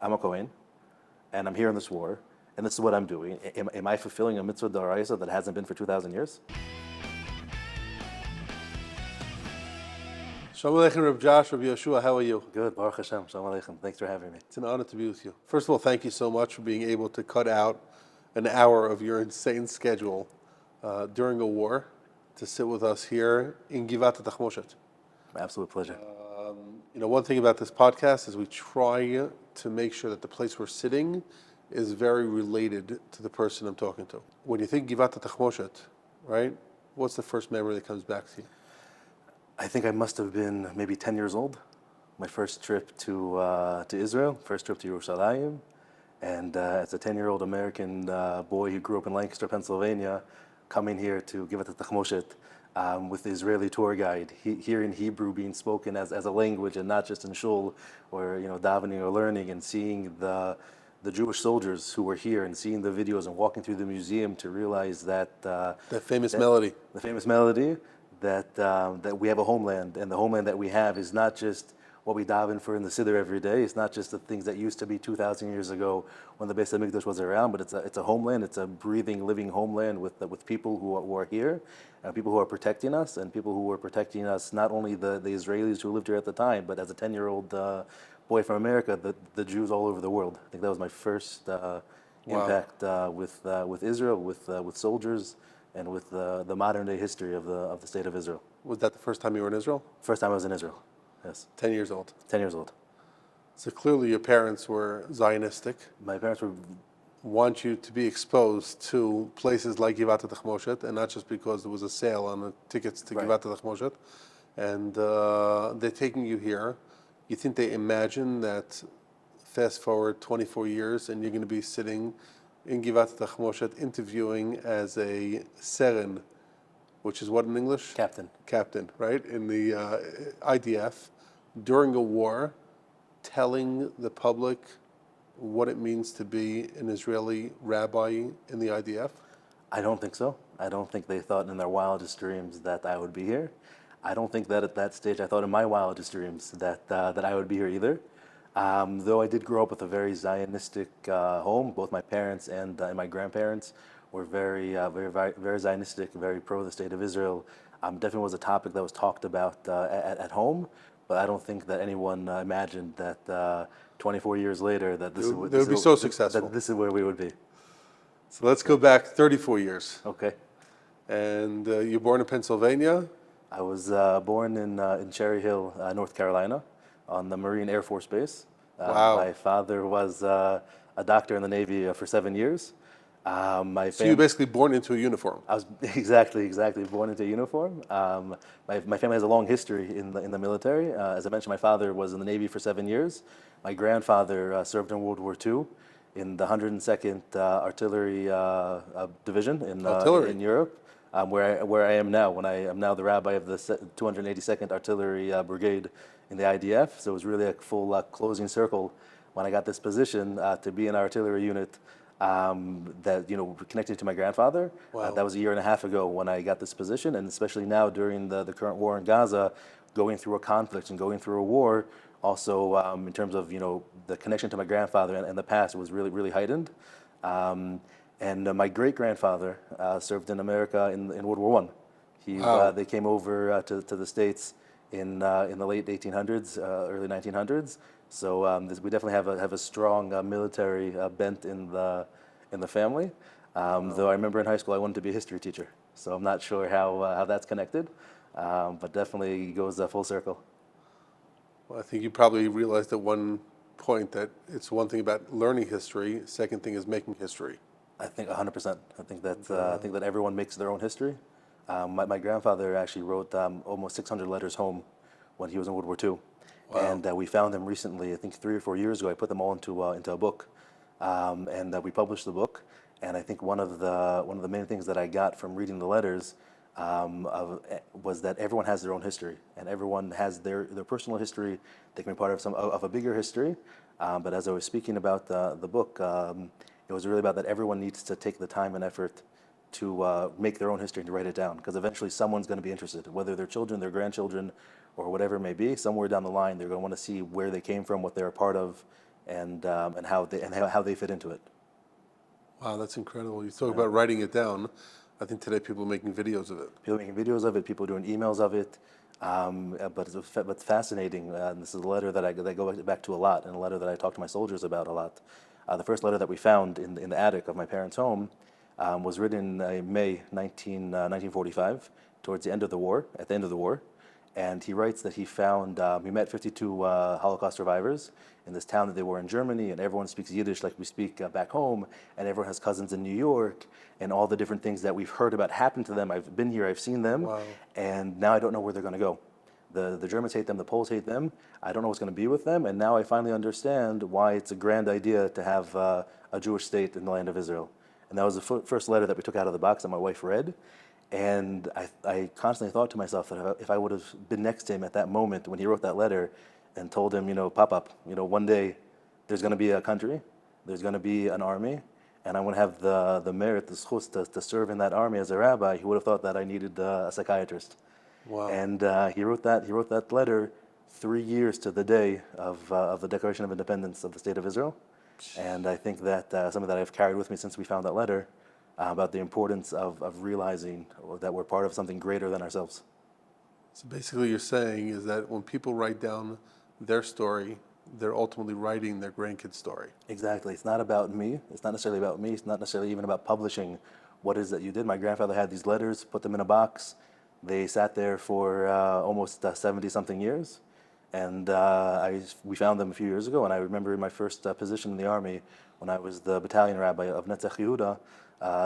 I'm a Kohen, and I'm here in this war, and this is what I'm doing. Am I fulfilling a mitzvah d'oraisa that hasn't been for 2,000 years? Shalom Aleichem, Rabbi Josh, Rabbi Yeshua, how are you? Good, Baruch Hashem, Shalom Aleichem. Thanks for having me. It's an honor to be with you. First of all, thank you so much for being able to cut out an hour of your insane schedule during a war to sit with us here in Givat HaTachmoshet. My absolute pleasure. One thing about this podcast is we try to make sure that the place we're sitting is very related to the person I'm talking to. When you think Givat HaTachmoshet, right, what's the first memory that comes back to you? I think I must have been maybe 10 years old. My first trip to Israel, first trip to Yerushalayim. And as a 10-year-old American boy who grew up in Lancaster, Pennsylvania, coming here to Givat HaTachmoshet with the Israeli tour guide, hearing Hebrew being spoken as a language and not just in shul or davening or learning, and seeing the Jewish soldiers who were here and seeing the videos and walking through the museum to realize that That famous melody. The famous melody, that we have a homeland, and the homeland that we have is not just what we daven for in the Siddur every day. It's not just the things that used to be 2,000 years ago when the Beis HaMikdash was around, but it's a homeland. It's a breathing, living homeland with people who are here, and people who are protecting us, and people who are protecting us, not only the Israelis who lived here at the time, but as a 10-year-old boy from America, the Jews all over the world. I think that was my first impact with Israel, with soldiers, and with the modern day history of the state of Israel. Was that the first time you were in Israel? First time I was in Israel. Yes. 10 years old. 10 years old. So clearly your parents were Zionistic. My parents were. Want you to be exposed to places like Givat HaTachmoshet, and not just because there was a sale on the tickets to Givat HaTachmoshet. And they're taking you here. You think they imagine that fast forward 24 years and you're going to be sitting in Givat HaTachmoshet interviewing as a seren, which is what in English? Captain, right? In the IDF, during a war, telling the public what it means to be an Israeli rabbi in the IDF? I don't think so. I don't think they thought in their wildest dreams that I would be here. I don't think that at that stage I thought in my wildest dreams that I would be here either. Though I did grow up with a very Zionistic home, both my parents and my grandparents were very Zionistic, very pro the state of Israel. Definitely was a topic that was talked about at home, but I don't think that anyone imagined that 24 years later that this would be so successful. That this is where we would be. So let's go back 34 years. Okay. And you're born in Pennsylvania? I was born in Cherry Hill, North Carolina, on the Marine Air Force Base. Wow. My father was a doctor in the Navy for 7 years. So you were basically born into a uniform. I was exactly born into a uniform. My family has a long history in the military. As I mentioned, my father was in the Navy for 7 years. My grandfather served in World War II in the 102nd Artillery Division in Europe, where I am now. When I am now the rabbi of the 282nd Artillery Brigade in the IDF. So it was really a full closing circle when I got this position to be an artillery unit. That connected to my grandfather. Wow. That was a year and a half ago when I got this position, and especially now during the current war in Gaza, going through a conflict and going through a war, also in terms of the connection to my grandfather and the past was really heightened. And my great grandfather served in America in World War I. Wow. They came over to the States in the late 1800s, early 1900s. So we definitely have a strong military bent in the family. Though I remember in high school I wanted to be a history teacher, so I'm not sure how that's connected, but definitely goes full circle. Well, I think you probably realized at one point that it's one thing about learning history. Second thing is making history. I think 100%. I think that everyone makes their own history. My grandfather actually wrote almost 600 letters home when he was in World War II. Wow. And we found them recently, I think 3 or 4 years ago. I put them all into a book, and we published the book. And I think one of the main things that I got from reading the letters was that everyone has their own history, and everyone has their personal history. They can be part of a bigger history. But as I was speaking about the book, it was really about that everyone needs to take the time and effort to make their own history and to write it down, because eventually someone's going to be interested, whether their children, their grandchildren, or whatever it may be. Somewhere down the line, they're going to want to see where they came from, what they're a part of, and how they fit into it. Wow, that's incredible. You talk about writing it down. I think today people are making videos of it. People making videos of it, people doing emails of it. But it's fascinating. This is a letter that I go back to a lot, and a letter that I talk to my soldiers about a lot. The first letter that we found in the attic of my parents' home was written in May 1945, towards the end of the war, at the end of the war. And he writes that he met 52 Holocaust survivors in this town that they were in Germany, and everyone speaks Yiddish like we speak back home, and everyone has cousins in New York, and all the different things that we've heard about happened to them. I've been here, I've seen them, Wow. and now I don't know where they're going to go. The Germans hate them, the Poles hate them. I don't know what's going to be with them, and now I finally understand why it's a grand idea to have a Jewish state in the land of Israel. And that was the first letter that we took out of the box that my wife read. And I constantly thought to myself that if I would have been next to him at that moment when he wrote that letter and told him, Pop, one day there's going to be a country, there's going to be an army, and I'm going to have the merit, the schus to serve in that army as a rabbi, he would have thought that I needed a psychiatrist. Wow. And he wrote that letter 3 years to the day of the Declaration of Independence of the State of Israel. And I think that something that I've carried with me since we found that letter, about the importance of realizing that we're part of something greater than ourselves. So basically you're saying is that when people write down their story, they're ultimately writing their grandkids' story. Exactly. It's not about me. It's not necessarily about me. It's not necessarily even about publishing what it is that you did. My grandfather had these letters, put them in a box. They sat there for almost 70-something years. And we found them a few years ago, and I remember in my first position in the army, when I was the battalion rabbi of Netzach Yehuda,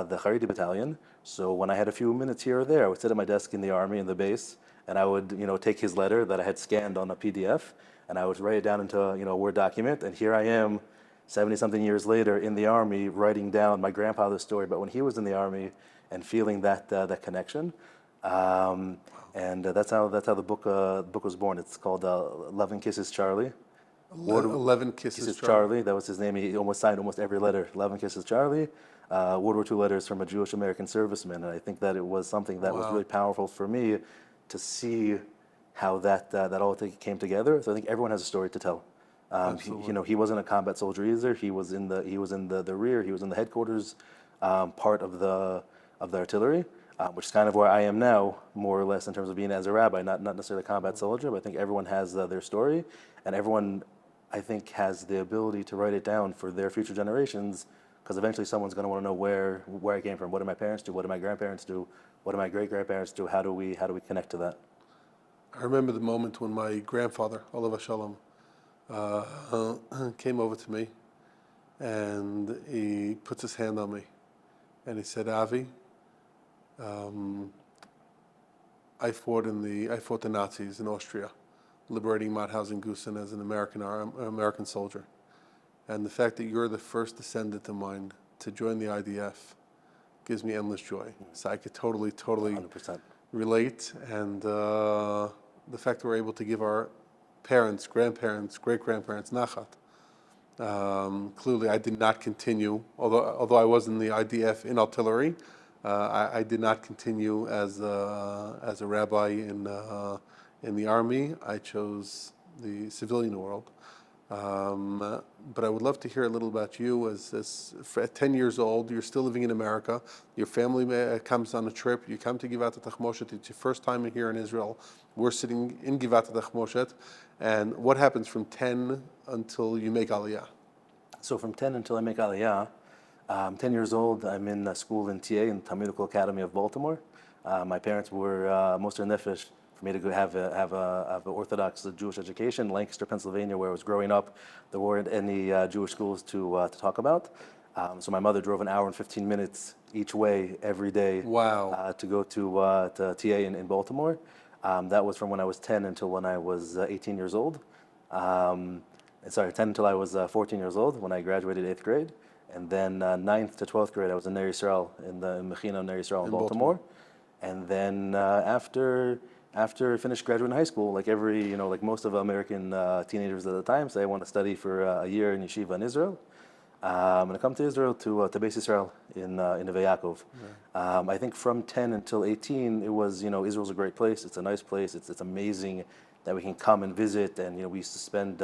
the Haredi battalion. So when I had a few minutes here or there, I would sit at my desk in the army, in the base, and I would take his letter that I had scanned on a PDF, and I would write it down into a Word document, and here I am, 70-something years later in the army, writing down my grandfather's story about when he was in the army and feeling that connection. And that's how the book was born. It's called 11 Kisses Charlie. 11 Kisses Charlie. That was his name. He almost signed almost every letter. 11 Kisses Charlie. World War II letters from a Jewish American serviceman. And I think that it was something that was really powerful for me to see how that all came together. So I think everyone has a story to tell. He wasn't a combat soldier either. He was in the rear. He was in the headquarters part of the artillery. Which is kind of where I am now, more or less, in terms of being as a rabbi, not necessarily a combat soldier, but I think everyone has their story, and everyone, I think, has the ability to write it down for their future generations, because eventually someone's going to want to know where I came from. What did my parents do? What did my grandparents do? What did my great-grandparents do? How do we connect to that? I remember the moment when my grandfather, Olav Shalom, came over to me, and he puts his hand on me, and he said, Avi, I fought the Nazis in Austria, liberating Mauthausen-Gusen as an American soldier, and the fact that you're the first descendant of mine to join the IDF gives me endless joy. So I could totally 100%. relate, and the fact that we're able to give our parents, grandparents, great-grandparents nachat. Clearly, I did not continue, although I was in the IDF in artillery. I did not continue as a rabbi in the army. I chose the civilian world. But I would love to hear a little about you. At 10 years old, you're still living in America. Your family comes on a trip. You come to Givat HaTachmoshet. It's your first time here in Israel. We're sitting in Givat HaTachmoshet. And what happens from 10 until you make Aliyah? So from 10 until I make Aliyah, 10 years old, I'm in school in TA, in Talmudical Academy of Baltimore. My parents were Moser Nefesh for me to go have an Orthodox Jewish education in Lancaster, Pennsylvania, where I was growing up. There weren't any Jewish schools to talk about. So my mother drove an hour and 15 minutes each way every day. Wow. To go to TA in Baltimore. That was from when I was 10 until when I was 18 years old. 10 until I was 14 years old when I graduated 8th grade. And then 9th to 12th grade, I was in Ner Yisrael, in the Mechina Ner Yisrael in Baltimore. And then after I finished graduating high school, like most of American teenagers at the time, say I want to study for a year in yeshiva in Israel. I'm going to come to Israel to Beis Yisrael in Neve Yaakov. I think from 10 until 18, it was, Israel's a great place. It's a nice place. It's amazing that we can come and visit. And we used to spend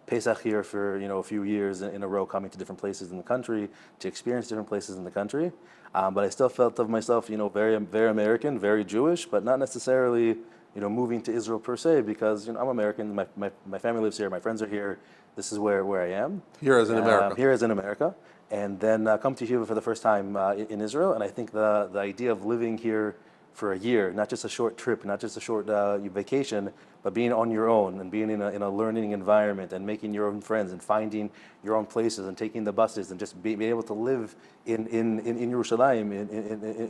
Pesach here for a few years in a row, coming to different places in the country to experience different places in the country. But I still felt of myself, very very American, very Jewish, but not necessarily moving to Israel per se, because I'm American. My family lives here. My friends are here. This is where I am. Here as in America. Here as in America. And then come to Yeshiva for the first time in Israel. And I think the idea of living here for a year, not just a short trip, not just a short vacation, but being on your own and being in a learning environment and making your own friends and finding your own places and taking the buses and just being able to live in Yerushalayim,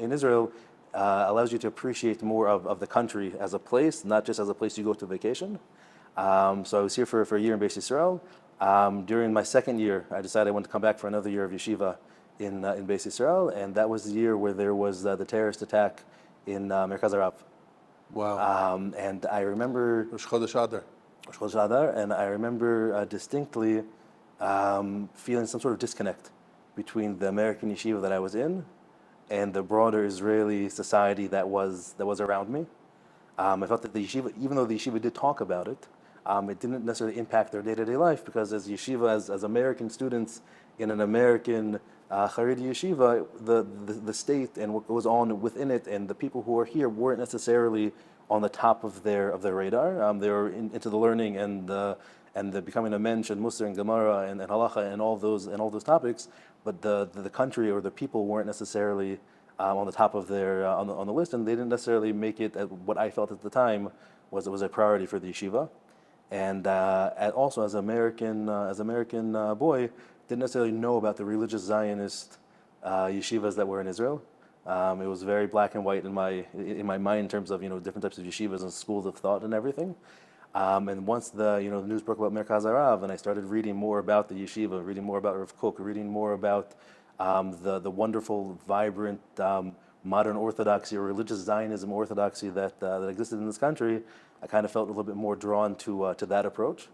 in Israel, allows you to appreciate more of the country as a place, not just as a place you go to vacation. So I was here for a year in Beis Yisrael. During my second year, I decided I wanted to come back for another year of yeshiva in Beis Yisrael, and that was the year where there was the terrorist attack in Merkaz Arav. Wow. And I remember Rosh Chodesh Adar. Rosh Chodesh Adar, and I remember distinctly feeling some sort of disconnect between the American yeshiva that I was in and the broader Israeli society that was around me. I felt that the yeshiva, even though the yeshiva did talk about it, it didn't necessarily impact their day-to-day life, because as yeshiva, as American students in an American Haredi yeshiva, the state and what goes on within it and the people who are here weren't necessarily on the top of their radar. They were into the learning and the becoming a mensch and Musar and Gemara and halacha and all those topics, but the country or the people weren't necessarily on the top of their on the list, and they didn't necessarily make it at what I felt at the time was a priority for the yeshiva. And also as American boy, didn't necessarily know about the religious Zionist yeshivas that were in Israel. It was very black and white in my mind in terms of different types of yeshivas and schools of thought and everything. And once the news broke about Merkaz Arav, and I started reading more about the yeshiva, reading more about Rav Kook, reading more about the wonderful, vibrant, modern orthodoxy or religious Zionism orthodoxy that existed in this country, I kind of felt a little bit more drawn to that approach.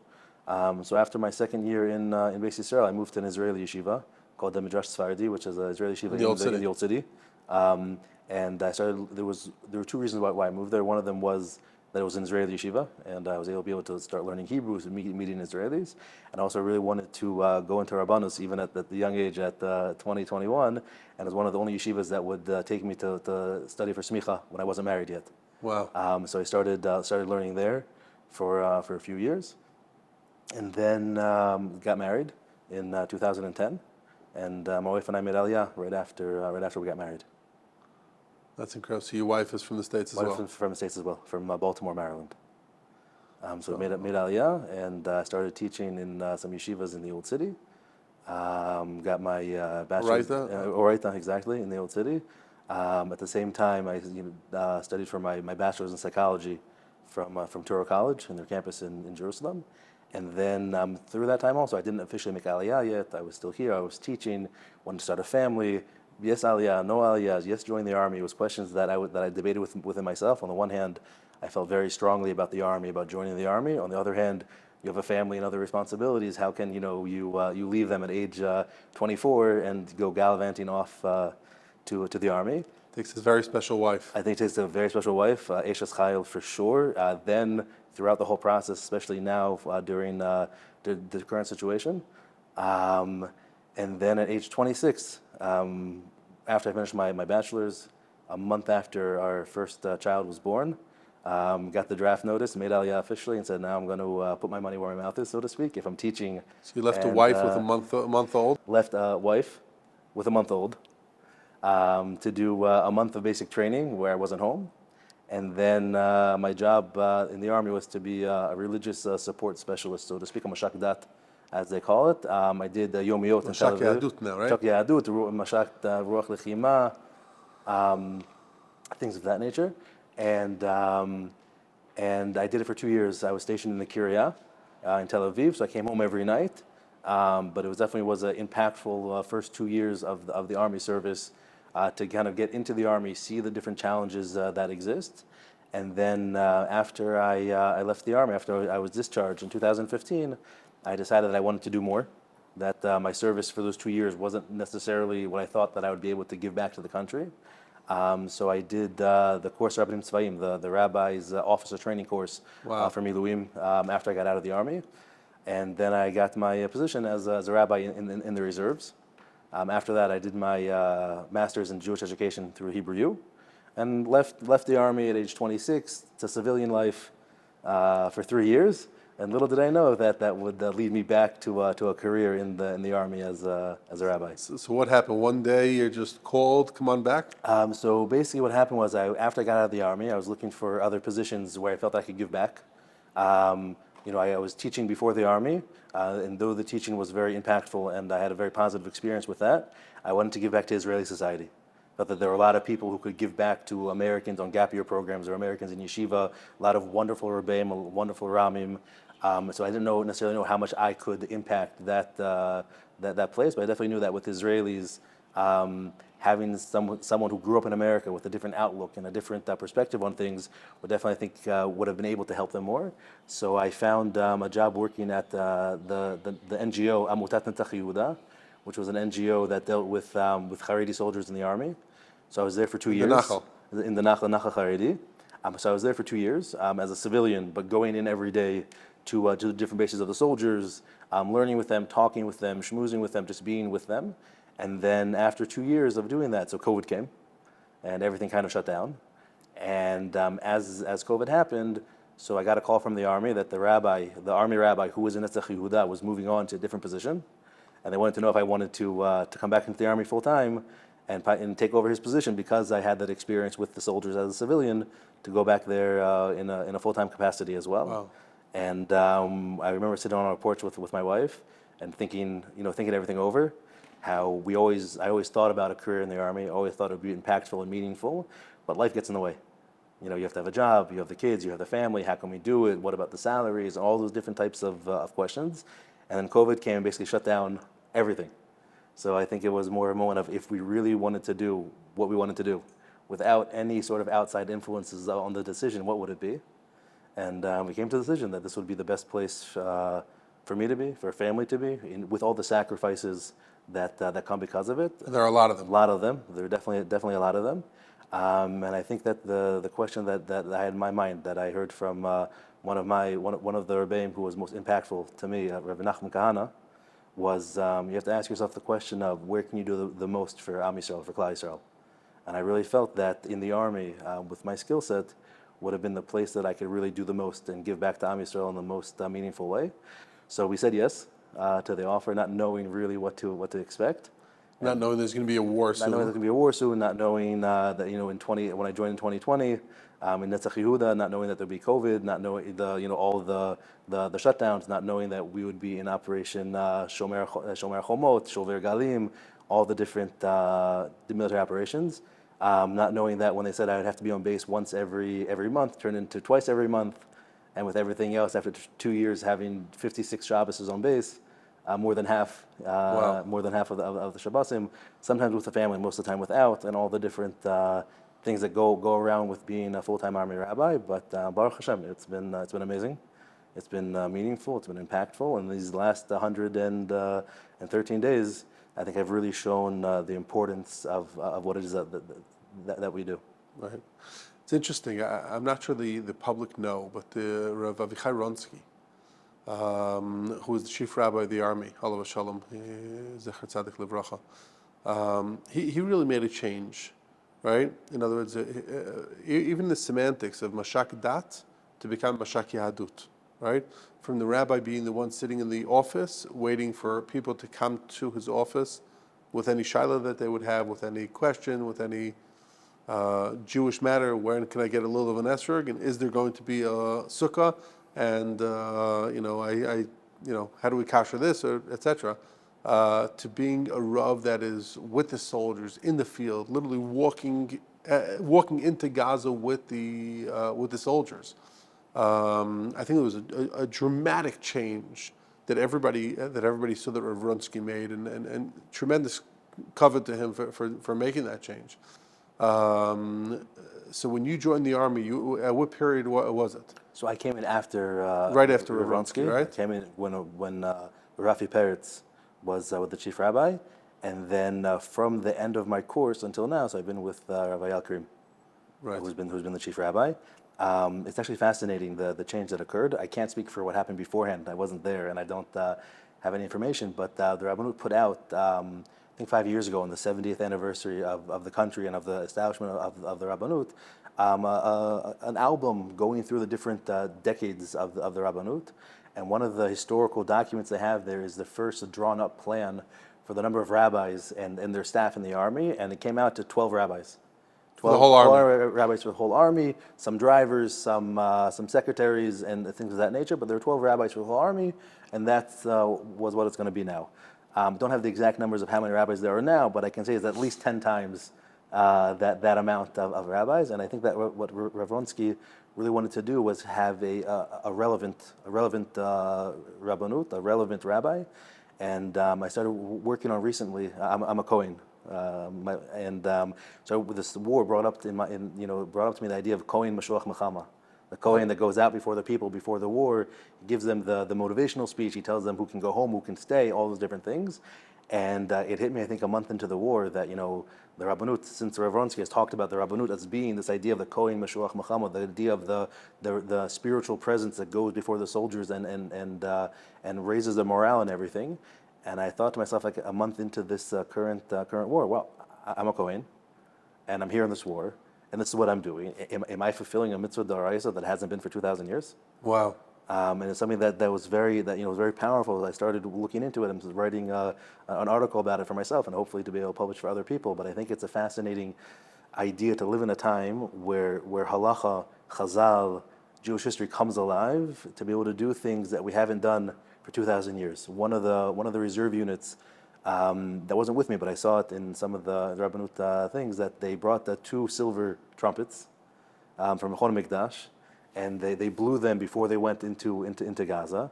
So after my second year in Beis Yisrael, I moved to an Israeli yeshiva called the Midrash Sfardi, which is an Israeli yeshiva in the old city. And I started. There were two reasons why I moved there. One of them was that it was an Israeli yeshiva, and I was able to start learning Hebrew and meeting Israelis. And I also really wanted to go into Rabbanus even at the young age, at 20, 21, and it was one of the only yeshivas that would take me to study for smicha when I wasn't married yet. Wow. So I started learning there for a few years, and then got married in 2010, and my wife and I made Aliyah right after we got married. That's incredible. So your wife is from the States as well? From the States as well, from Baltimore, Maryland. So made Aliyah, and started teaching in some yeshivas in the Old City. Got my bachelor's. Oraita, exactly, in the Old City. At the same time, I studied for my bachelor's in psychology from Touro College in their campus in Jerusalem. And then through that time also, I didn't officially make Aliyah yet. I was still here. I was teaching, wanted to start a family. Yes, Aliyah, no Aliyah, yes, join the army. It was questions that I debated within myself. On the one hand, I felt very strongly about the army, about joining the army. On the other hand, you have a family and other responsibilities. How can you leave them at age 24 and go gallivanting off to the army? Takes a very special wife. I think it takes a very special wife, Eshes Chayil for sure. Then throughout the whole process, especially now during the current situation. And then at age 26, after I finished my bachelor's, a month after our first child was born, got the draft notice, made Aliyah officially, and said, now I'm going to put my money where my mouth is, so to speak, if I'm teaching. So you left a wife with a month old? Left a wife with a month old to do a month of basic training where I wasn't home. And then my job in the army was to be a religious support specialist, so to speak, a mashak dat, as they call it. I did yomiyot in Tel Aviv. Mashak Yadut now, right? Mashak Yadut, mashak ruach lechima, things of that nature. And I did it for 2 years. I was stationed in the Kiryah in Tel Aviv, so I came home every night. But it definitely was an impactful first 2 years of the army service to kind of get into the army, see the different challenges that exist. And then after I left the army, after I was discharged in 2015, I decided that I wanted to do more, that my service for those 2 years wasn't necessarily what I thought that I would be able to give back to the country. So I did the course Rabbi Tzvaim, the rabbi's officer training course for Miluim after I got out of the army. And then I got my position as a rabbi in the reserves. After that, I did my master's in Jewish education through Hebrew U, and left the army at age 26 to civilian life for 3 years. And little did I know that would lead me back to a career in the army as a rabbi. So what happened? One day you're just called, come on back? So basically, what happened was after I got out of the army, I was looking for other positions where I felt I could give back. I was teaching before the army, and though the teaching was very impactful and I had a very positive experience with that, I wanted to give back to Israeli society. Felt that there were a lot of people who could give back to Americans on gap year programs or Americans in yeshiva, a lot of wonderful Rabbeim, wonderful Ramim. So I didn't necessarily know how much I could impact that place, but I definitely knew that with Israelis, having someone who grew up in America with a different outlook and a different perspective on things would definitely, I think, would have been able to help them more. So I found a job working at the NGO Amutat Netzach Yehuda, which was an NGO that dealt with Haredi soldiers in the army. So I was there for 2 years. In the Nachal Haredi. So I was there for 2 years as a civilian, but going in every day to the different bases of the soldiers, learning with them, talking with them, schmoozing with them, just being with them. And then after 2 years of doing that, so COVID came, and everything kind of shut down. And as COVID happened, so I got a call from the army that the army rabbi who was in Netzach Yehuda was moving on to a different position, and they wanted to know if I wanted to come back into the army full time and take over his position because I had that experience with the soldiers as a civilian to go back there in a full time capacity as well. Wow. And I remember sitting on our porch with my wife and thinking everything over. How I always thought about a career in the army. I always thought it would be impactful and meaningful, but life gets in the way. You have to have a job, you have the kids, you have the family. How can we do it? What about the salaries? All those different types of questions. And then COVID came and basically shut down everything. So I think it was more a moment of if we really wanted to do what we wanted to do, without any sort of outside influences on the decision, what would it be? And we came to the decision that this would be the best place for me to be, for a family to be, with all the sacrifices that come because of it. There are a lot of them. A lot of them. There are definitely a lot of them. And I think that the question that I had in my mind that I heard from one of the Rebbeim who was most impactful to me, Rabbi Nachman Kahana, was you have to ask yourself the question of where can you do the most for Am Yisrael, for Klal Yisrael. And I really felt that in the army, with my skill set, would have been the place that I could really do the most and give back to Am Yisrael in the most meaningful way. So we said yes to the offer, not knowing really what to expect. Not knowing there's going to be a war soon. Not knowing there's going to be a war soon, not knowing that when I joined in 2020 in Netzach Yehuda, not knowing that there'd be COVID, not knowing all the shutdowns, not knowing that we would be in Operation Shomer Chomot, Shover Galim, all the different the military operations. Not knowing that when they said I would have to be on base once every month, turned into twice every month, and with everything else, after 2 years having 56 Shabbases on base, more than half of the Shabbosim, sometimes with the family, most of the time without, and all the different things that go around with being a full-time army rabbi. But Baruch Hashem, it's been amazing. It's been meaningful. It's been impactful. And these last 113 days, I think I've really shown the importance of what it is that we do. Right. It's interesting. I'm not sure the public know, but the Rav Avichai Ronsky, who was the chief rabbi of the army, Alav Shalom, Zecher Tzadik Livracha, he really made a change, right? In other words, even the semantics of Mashak Dat to become Mashak Yahadut, right? From the rabbi being the one sitting in the office, waiting for people to come to his office with any shaila that they would have, with any question, with any Jewish matter. When can I get a little of an esrog? And is there going to be a sukkah? And how do we kasher this, or etc. To being a rav that is with the soldiers in the field, literally walking into Gaza with the soldiers. I think it was a dramatic change that everybody saw that Rav Ronsky made, and tremendous kavod to him for making that change. So when you joined the army, at what period was it? So I came in after right after Rav Ronsky, right? I came in when Rafi Peretz was with the chief rabbi, And then from the end of my course until now, so I've been with Rabbi Al-Karim, Right. who's been the chief rabbi. It's actually fascinating, the change that occurred. I can't speak for what happened beforehand. I wasn't there, and I don't have any information. But the Rabbanut put out, I think 5 years ago, on the 70th anniversary of the country and of the establishment of the Rabbanut, an album going through the different decades of the Rabbanut. And one of the historical documents they have there is the first drawn-up plan for the number of rabbis and their staff in the army, and it came out to 12 rabbis. For the whole army. 12 rabbis for the whole army, some drivers, some secretaries, and things of that nature. But there were 12 rabbis for the whole army, and that was what it's going to be now. Don't have the exact numbers of how many rabbis there are now, but I can say it's at least 10 times that amount of rabbis. And I think that what Rav Ronsky really wanted to do was have a relevant rabbanut, a relevant rabbi. And I started working on recently. I'm a Kohen. So this war brought up to me the idea of Kohen Mashuach Mechama, the Kohen that goes out before the people before the war. He gives them the motivational speech. He tells them who can go home, who can stay, all those different things. And it hit me, I think, a month into the war that the Rabbanut, since Rav Ronsky has talked about the Rabbanut as being this idea of the Kohen Mashuach Mechama, the idea of the spiritual presence that goes before the soldiers and raises the morale and everything. And I thought to myself, like a month into this current war, well, I'm a Kohen, and I'm here in this war, and this is what I'm doing. Am I fulfilling a mitzvah d'oraisa that hasn't been for 2,000 years? Wow. And it's something that was very powerful. I started looking into it and was writing an article about it for myself, and hopefully to be able to publish for other people. But I think it's a fascinating idea to live in a time where halacha, chazal, Jewish history comes alive, to be able to do things that we haven't done for 2,000 years. One of the reserve units that wasn't with me, but I saw it in some of the Rabbanut things, that they brought the 2 silver trumpets from Mechon Mikdash, and they blew them before they went into Gaza.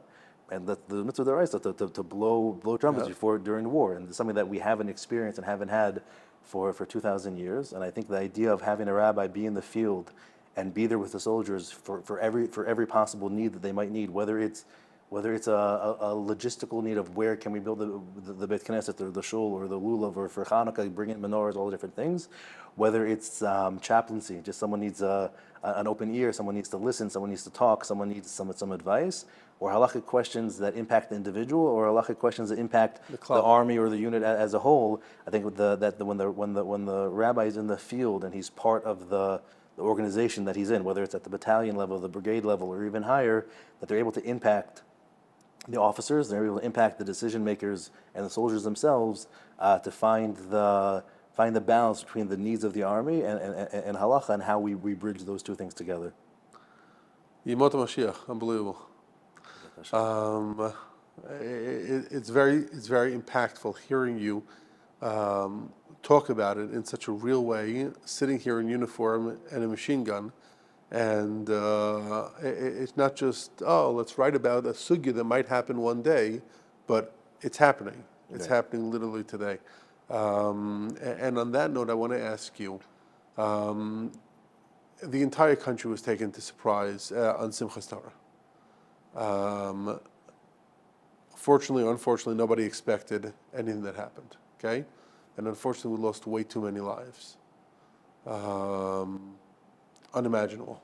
And the mitzvah d'oraisa to blow trumpets during the war, and it's something that we haven't experienced and haven't had for 2,000 years. And I think the idea of having a rabbi be in the field and be there with the soldiers for every possible need that they might need, whether it's a logistical need of where can we build the Beit Knesset or the shul or the lulav, or for Hanukkah bring in menorahs, all the different things, whether it's chaplaincy, just someone needs an open ear, someone needs to listen, someone needs to talk, someone needs some advice, or halachic questions that impact the individual, or halachic questions that impact the army or the unit as a whole. I think when the rabbi is in the field and he's part of the organization that he's in, whether it's at the battalion level, the brigade level, or even higher, that they're able to impact the officers, they're able to impact the decision makers and the soldiers themselves to find the balance between the needs of the army and halacha, and how we bridge those two things together. Yemot Mashiach, unbelievable. It's very impactful hearing you talk about it in such a real way, sitting here in uniform and a machine gun. And it's not just, let's write about a sugya that might happen one day, but it's happening. It's happening literally today. And on that note, I want to ask you, the entire country was taken to surprise on Simchas Torah. Fortunately or unfortunately, nobody expected anything that happened, okay? And unfortunately, we lost way too many lives. Unimaginable.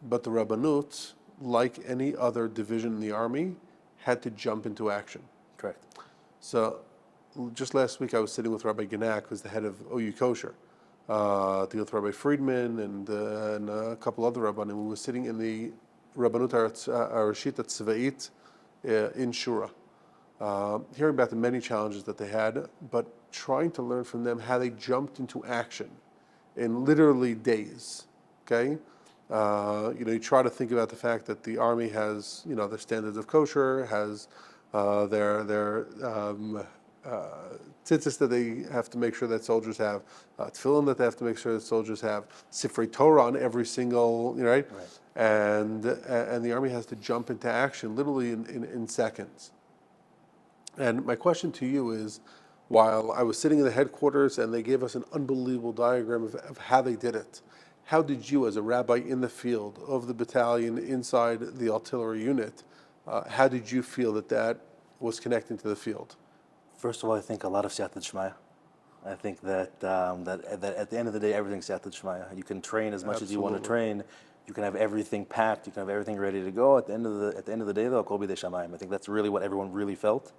But the Rabbanut, like any other division in the army, had to jump into action. Correct. So just last week I was sitting with Rabbi Genak, who's the head of OU Kosher, with Rabbi Friedman and a couple other rabbanim. We were sitting in the Rabbanut Arashit Tzva'it in Shura, hearing about the many challenges that they had, but trying to learn from them how they jumped into action in literally days. Okay, you try to think about the fact that the army has their standards of kosher, has their tzitzis that they have to make sure that soldiers have, tefillin that they have to make sure that soldiers have, Sifrei Torah on every single, right? And the army has to jump into action literally in seconds. And my question to you is, while I was sitting in the headquarters and they gave us an unbelievable diagram of how they did it, how did you, as a rabbi in the field of the battalion inside the artillery unit, how did you feel that was connecting to the field? First of all, I think a lot of siyata d'shmaya. I think that at the end of the day, everything's siyata d'shmaya. You can train as much as you want to train. You can have everything packed. You can have everything ready to go. At the end of the day, though, kol b'dei shamayim. I think that's really what everyone really felt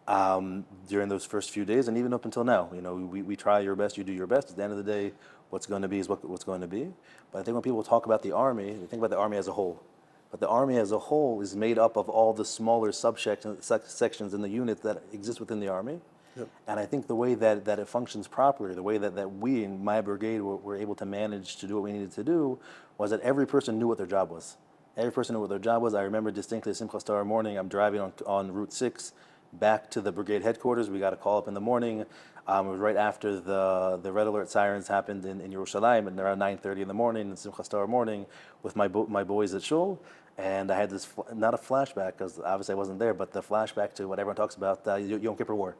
during those first few days, and even up until now. We try your best. You do your best. At the end of the day, what's going to be is what's going to be. But I think when people talk about the army, they think about the army as a whole. But the army as a whole is made up of all the smaller sections in the unit that exist within the army. Yep. And I think the way that it functions properly, the way that we in my brigade were able to manage to do what we needed to do, was that every person knew what their job was. Every person knew what their job was. I remember distinctly Simchas Torah morning, I'm driving on Route 6 back to the brigade headquarters. We got a call up in the morning. It was right after the red alert sirens happened in Yerushalayim, and around 9:30 in the morning, in Simchas Torah morning, with my boys at shul. And I had this, not a flashback, because obviously I wasn't there, but the flashback to what everyone talks about, Yom Kippur War.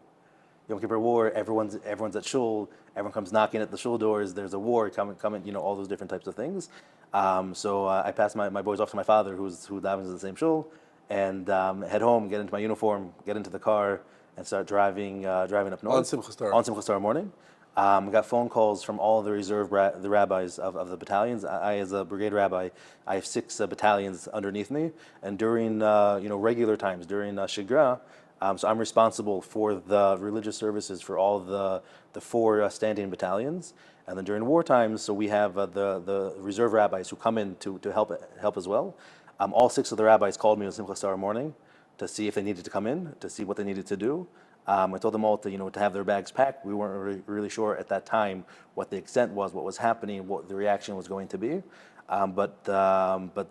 Yom Kippur War, everyone's at shul, everyone comes knocking at the shul doors, there's a war coming, all those different types of things. So I passed my boys off to my father, who davens in the same shul, and head home, get into my uniform, get into the car, and start driving up north. On Simchas Torah. On Simchas Torah morning. Got phone calls from all the reserve the rabbis of the battalions. I, as a brigade rabbi, I have 6 battalions underneath me, and during regular times, during shigra, so I'm responsible for the religious services for all the 4 standing battalions. And then during war times, so we have the reserve rabbis who come in to help as well. All 6 of the rabbis called me on Simchas Torah morning to see if they needed to come in, to see what they needed to do. I told them all to have their bags packed. We weren't really sure at that time what the extent was, what was happening, what the reaction was going to be. But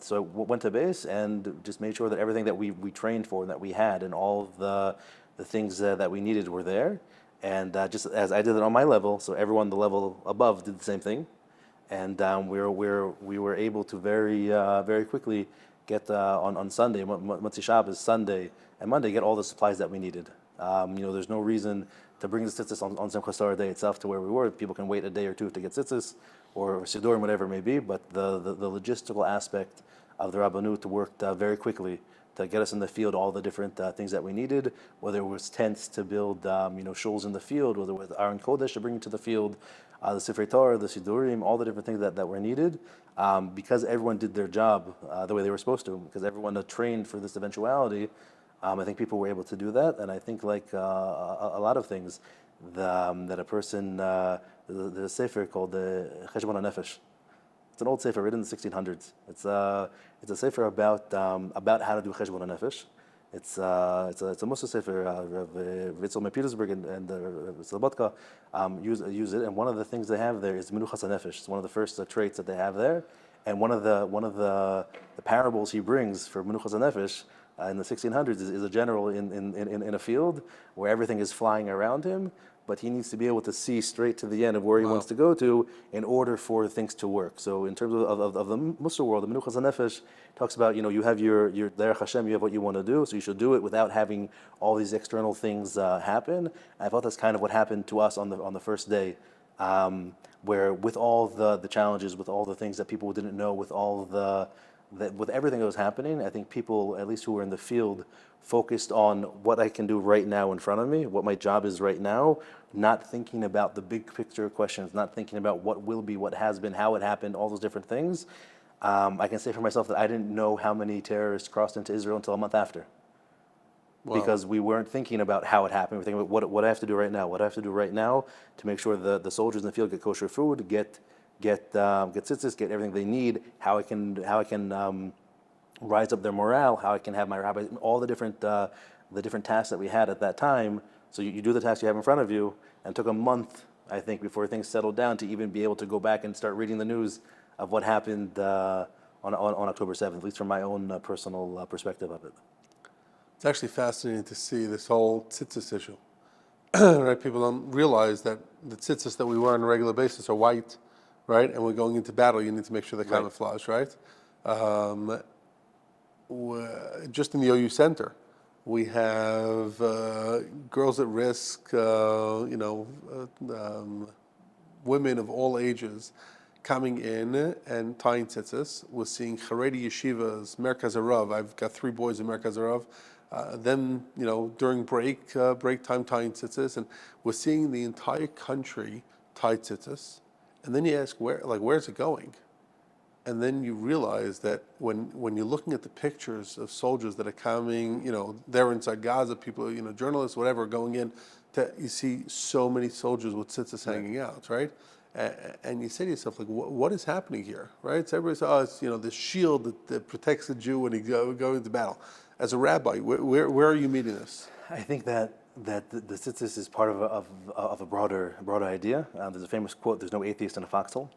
so went to base and just made sure that everything that we trained for and that we had and all the things that we needed were there. And just as I did it on my level, so everyone the level above did the same thing. And we were able to very quickly get on Sunday, Motzei Shabbos, Sunday, and Monday, get all the supplies that we needed. There's no reason to bring the tzitzis on Simchas Torah day itself to where we were. People can wait a day or two to get tzitzis or sidurim, whatever it may be. But the logistical aspect of the Rabbanut worked very quickly to get us in the field all the different things that we needed, whether it was tents to build shuls in the field, whether it was Aron Kodesh to bring into the field, the Sifrei Torah, the Sidurim, all the different things that were needed, because everyone did their job the way they were supposed to, because everyone trained for this eventuality. I think people were able to do that, and I think like a lot of things, that a person, there's a sefer called the Cheshbon HaNefesh. It's an old sefer written in the 1600s. It's a sefer about how to do Cheshbon HaNefesh. It's a Mussar sefer. Rav Vitzel Petersburg and Slobodka use it, and one of the things they have there is Menuchas HaNefesh. It's one of the first traits that they have there, and one of the parables he brings for Menuchas HaNefesh in the 1600s is a general in a field where everything is flying around him, but he needs to be able to see straight to the end of where he wants to go to in order for things to work. So in terms of the Mussar world, the Menuchas HaNefesh talks about, you have your Derech Hashem, you have what you want to do, so you should do it without having all these external things happen. I thought that's kind of what happened to us on the first day, where with all the challenges, with all the things that people didn't know, with with everything that was happening, I think people, at least who were in the field, focused on what I can do right now in front of me, what my job is right now, not thinking about the big picture questions, not thinking about what will be, what has been, how it happened, all those different things. I can say for myself that I didn't know how many terrorists crossed into Israel until a month after. Wow. Because we weren't thinking about how it happened. We're thinking about what I have to do right now, what I have to do right now to make sure the soldiers in the field get kosher food, get tzitzis, get everything they need, how I can rise up their morale, how I can have my rabbis, all the different tasks that we had at that time. So you do the tasks you have in front of you, and it took a month, I think, before things settled down to even be able to go back and start reading the news of what happened on October 7th, at least from my own personal perspective of it. It's actually fascinating to see this whole tzitzis issue. Right? People don't realize that the tzitzis that we wear on a regular basis are white, right? And we're going into battle, you need to make sure they're camouflage, right? Just in the OU Center, we have girls at risk, women of all ages coming in and tying tzitzis. We're seeing Haredi yeshivas, Merkaz Harav. I've got 3 boys in Merkaz Harav. Then, during break time tying tzitzis, and we're seeing the entire country tie tzitzis. And then you ask, where's it going? And then you realize that when you're looking at the pictures of soldiers that are coming, they're inside Gaza, people, journalists, whatever, going in, you see so many soldiers with tzitzis hanging out, right? And you say to yourself, what is happening here, right? So everybody says, it's, the shield that protects the Jew when he goes into battle. As a rabbi, where are you meeting this? I think that the tzitzis is part of a broader idea. There's a famous quote: "There's no atheist in a foxhole,"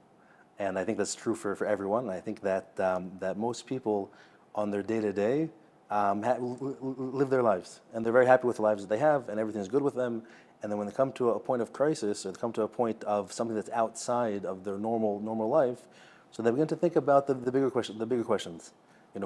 and I think that's true for everyone. I think that most people, on their day-to-day, live their lives, and they're very happy with the lives that they have, and everything's good with them. And then when they come to a point of crisis, or they come to a point of something that's outside of their normal life, so they begin to think about the bigger questions.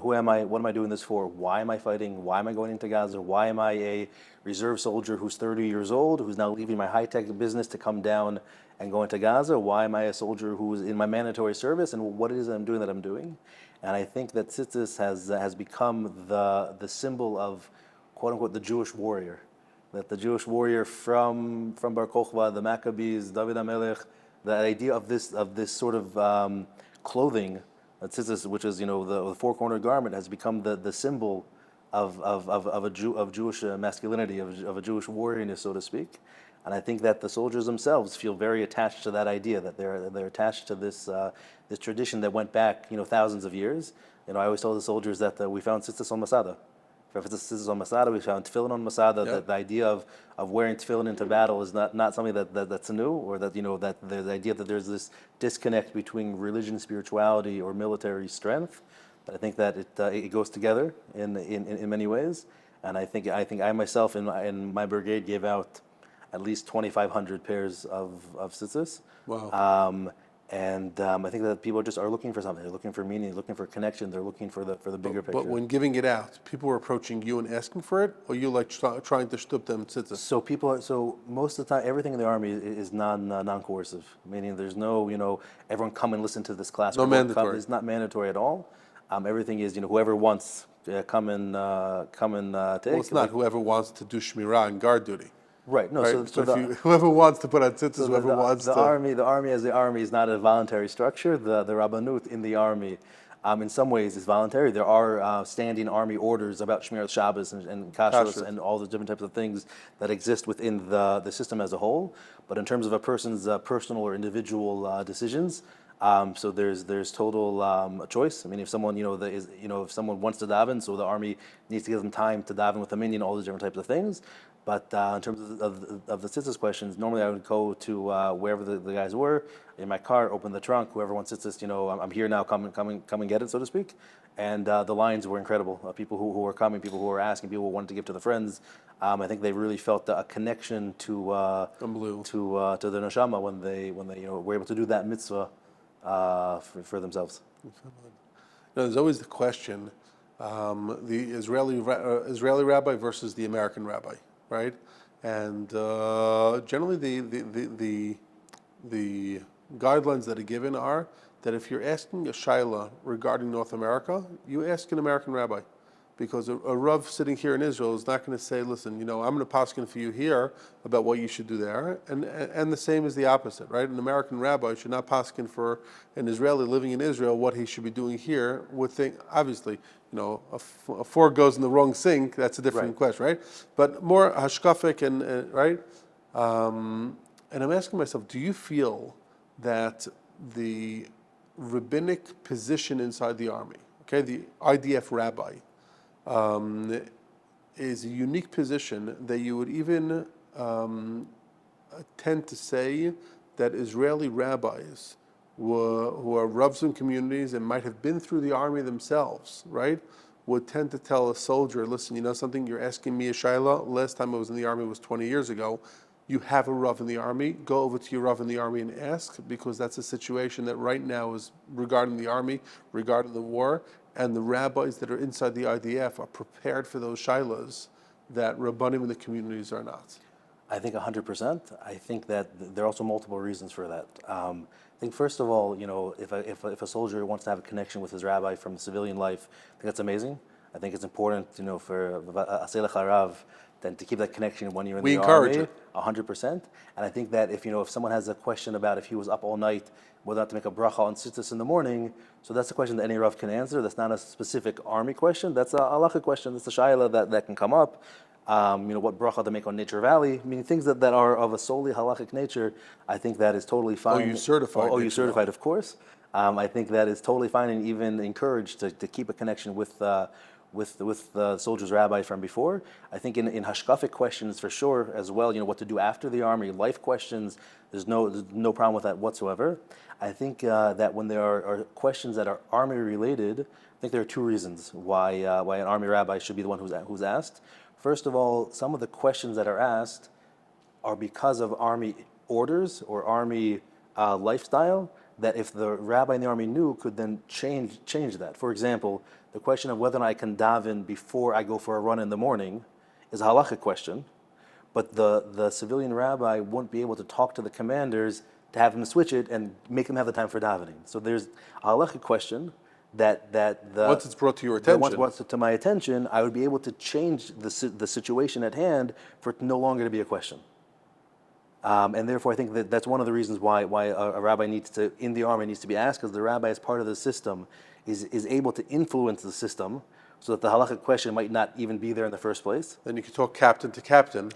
Who am I? What am I doing this for? Why am I fighting? Why am I going into Gaza? Why am I a reserve soldier who's 30 years old, who's now leaving my high-tech business to come down and go into Gaza? Why am I a soldier who's in my mandatory service? And what it is that I'm doing? And I think that tzitzis has become the symbol of, quote unquote, the Jewish warrior. That the Jewish warrior from Bar Kokhba, the Maccabees, David HaMelech, the idea of this sort of clothing, tzitzis, which is the four-cornered garment, has become the symbol of Jewish masculinity, of a Jewish warriorness, so to speak. And I think that the soldiers themselves feel very attached to that idea, that they're attached to this tradition that went back thousands of years. I always tell the soldiers that we found tzitzis on Masada. Tzitzis on Masada, we found tefillin on Masada. That the idea of wearing tefillin into battle is not something that's new, or that that the idea that there's this disconnect between religion, spirituality, or military strength. But I think that it goes together in many ways. And I think I myself in my brigade gave out at least 2,500 pairs of tzitzis. Wow. I think that people just are looking for something. They're looking for meaning. They're looking for connection. They're looking for the bigger picture. But when giving it out, people were approaching you and asking for it, or you trying to shtup them tzitzis? So most of the time, everything in the army is non-coercive, meaning there's no everyone come and listen to this class. No mandatory. It's not mandatory at all. Everything is whoever wants come and take. Well, it's not whoever wants to do shmirah and guard duty. Right. No. Right? So whoever wants to put on tzitzis, whoever wants to. The army as the army is not a voluntary structure. The rabbanut in the army, in some ways, is voluntary. There are standing army orders about Shmirat Shabbos and kashrus and all the different types of things that exist within the system as a whole. But in terms of a person's personal or individual decisions, so there's total choice. I mean, if someone if someone wants to daven, so the army needs to give them time to daven with a minyan, all these different types of things. But in terms of the tzitzis questions, normally I would go to wherever the guys were in my car, open the trunk. Whoever wants tzitzis, I'm here now. Come and get it, so to speak. And the lines were incredible. People who were coming, people who were asking, people who wanted to give to the friends. I think they really felt a connection to the neshama when they were able to do that mitzvah for themselves. Now, there's always the question: the Israeli rabbi versus the American rabbi. Right, and generally the guidelines that are given are that if you're asking a shaila regarding North America, you ask an American rabbi, because a Rav sitting here in Israel is not going to say, listen, I'm going to paskin for you here about what you should do there, and the same is the opposite, right? An American rabbi should not paskin for an Israeli living in Israel what he should be doing here. Obviously, a fork goes in the wrong sink, that's a different question, right? But more hashkafik and right? And I'm asking myself, do you feel that the rabbinic position inside the army, okay, the IDF rabbi, is a unique position that you would even tend to say that Israeli rabbis who are Ravs in communities and might have been through the army themselves, right, would tend to tell a soldier, listen, something, you're asking me a shayla, last time I was in the army was 20 years ago, you have a Rav in the army, go over to your Rav in the army and ask, because that's a situation that right now is regarding the army, regarding the war, and the rabbis that are inside the IDF are prepared for those shaylas that rabbanim in the communities are not. I think 100%. I think that there are also multiple reasons for that. I think first of all, if a soldier wants to have a connection with his rabbi from civilian life, I think that's amazing. I think it's important, for Aselech Harav, then to keep that connection when you're in We the encourage army, it. 100%. And I think that if someone has a question about if he was up all night, whether or not to make a bracha on Sittus in the morning, so that's a question that any Rav can answer. That's not a specific army question. That's a halacha question. That's a shayla that can come up. What bracha to make on Nature Valley. I mean, things that are of a solely halachic nature, I think that is totally fine. OU certified. OU certified, of course. I think that is totally fine and even encouraged to keep a connection with the soldier's rabbi from before. I think in hashkafic questions for sure as well, what to do after the army, life questions, there's no problem with that whatsoever. I think that when there are questions that are army related, I think there are two reasons why an army rabbi should be the one who's asked. First of all, some of the questions that are asked are because of army orders or army lifestyle that if the rabbi in the army knew could then change that. For example, the question of whether or not I can daven before I go for a run in the morning is a halachic question, but the civilian rabbi won't be able to talk to the commanders to have them switch it and make them have the time for davening. So there's a halachic question that Once it's brought to your attention. Once brought to my attention, I would be able to change the situation at hand for it no longer to be a question. And therefore, I think that's one of the reasons why a rabbi in the army needs to be asked, because the rabbi, as part of the system, is able to influence the system so that the halachic question might not even be there in the first place. Then you can talk captain to captain.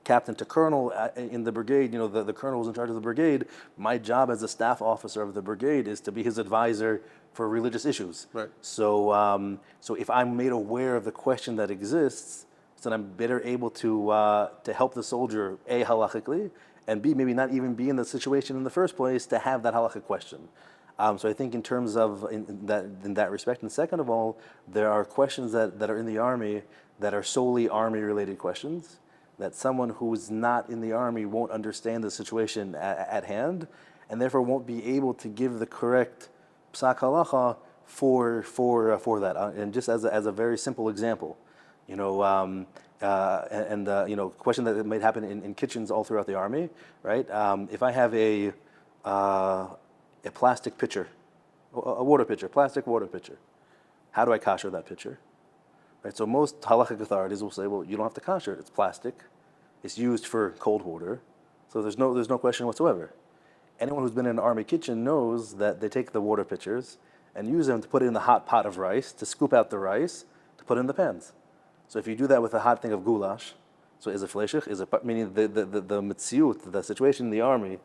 Captain to colonel in the brigade, the colonel who's in charge of the brigade. My job as a staff officer of the brigade is to be his advisor for religious issues. Right. So if I'm made aware of the question that exists, then I'm better able to help the soldier, A, halachically, and B, maybe not even be in the situation in the first place to have that halachic question. So I think in terms of in that respect, and second of all, there are questions that are in the army that are solely army-related questions, that someone who is not in the army won't understand the situation at hand, and therefore won't be able to give the correct psak halacha for that. And just as a very simple example, question that might happen in kitchens all throughout the army, right? If I have a plastic pitcher, a water pitcher, plastic water pitcher, how do I kosher that pitcher? Right, so most halachic authorities will say, well, you don't have to kosher it. It's plastic. It's used for cold water. So there's no question whatsoever. Anyone who's been in an army kitchen knows that they take the water pitchers and use them to put it in the hot pot of rice, to scoop out the rice, to put in the pans. So if you do that with a hot thing of goulash, so is it fleshich? Meaning the mitziut, the situation in the army,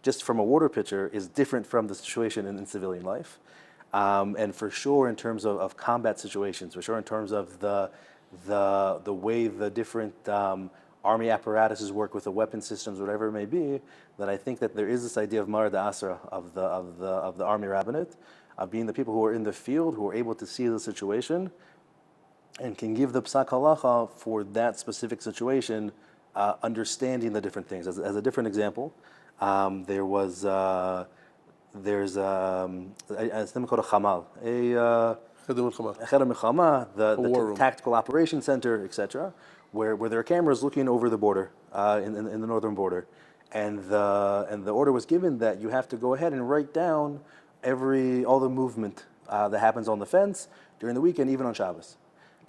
just from a water pitcher, is different from the situation in civilian life. And for sure, in terms of combat situations, for sure, in terms of the way the different army apparatuses work with the weapon systems, whatever it may be, that I think that there is this idea of Marad Asra of the army rabbinate, of being the people who are in the field, who are able to see the situation, and can give the psak halacha for that specific situation, understanding the different things. As a different example, there's a thing called a chamal, a cheder milchama, the tactical operations center, etc., where there are cameras looking over the border in the northern border, and the order was given that you have to go ahead and write down all the movement that happens on the fence during the weekend, even on Shabbos.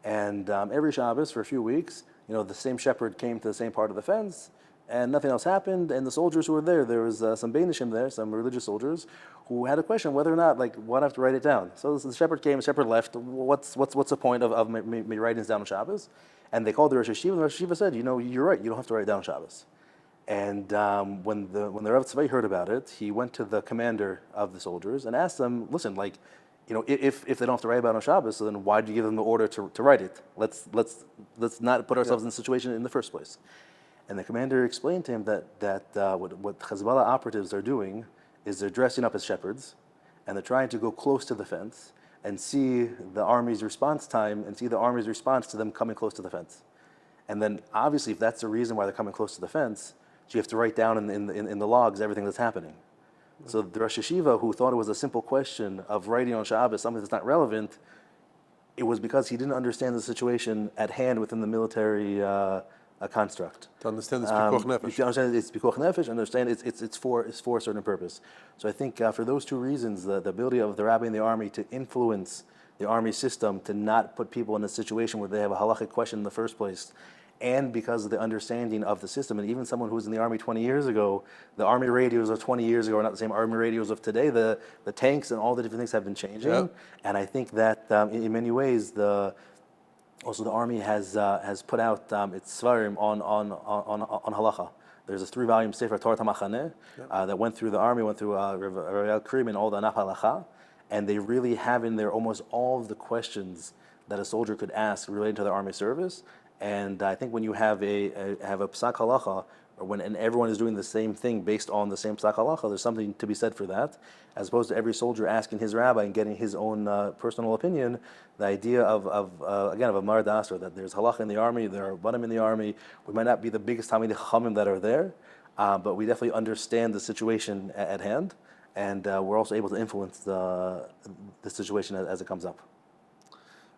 And every Shabbos for a few weeks, the same shepherd came to the same part of the fence, and nothing else happened. And the soldiers who were there was some Bainishim there, some religious soldiers, who had a question whether or not, why do I have to write it down? So the shepherd came, the shepherd left. What's the point of me writing this down on Shabbos? And they called the Rosh Hashiva, and the Rosh Hashiva said, you're right, you don't have to write it down on Shabbos. And when the Rav Tzvai heard about it, he went to the commander of the soldiers and asked them, listen, if they don't have to write about it on Shabbos, so then why did you give them the order to write it? Let's not put ourselves in the situation in the first place. And the commander explained to him that what Hezbollah operatives are doing is they're dressing up as shepherds, and they're trying to go close to the fence and see the army's response time and see the army's response to them coming close to the fence. And then obviously, if that's the reason why they're coming close to the fence, you have to write down in the logs everything that's happening. So the Rosh Hashiva, who thought it was a simple question of writing on Shabbos something that's not relevant, it was because he didn't understand the situation at hand within the military construct. To understand it's pikuach nefesh. To understand it's pikuach nefesh, understand it's for a certain purpose. So I think for those two reasons, the ability of the rabbi in the army to influence the army system to not put people in a situation where they have a halachic question in the first place, and because of the understanding of the system. And even someone who was in the army 20 years ago, the army radios of 20 years ago are not the same army radios of today. The tanks and all the different things have been changing. Yeah. And I think that in many ways, the army has put out its svarim on halacha. There's a 3-volume sefer Torah Tamachaneh that went through the army, went through Rabbi Krim and all the Anaf halacha, and they really have in there almost all of the questions that a soldier could ask related to their army service. And I think when you have a psak halacha, or and everyone is doing the same thing based on the same psak halacha, there's something to be said for that, as opposed to every soldier asking his rabbi and getting his own personal opinion. The idea of a mar dasra, that there's halacha in the army, there are banim in the army. We might not be the biggest Talmidei Chachamim that are there, but we definitely understand the situation at hand, and we're also able to influence the situation as it comes up.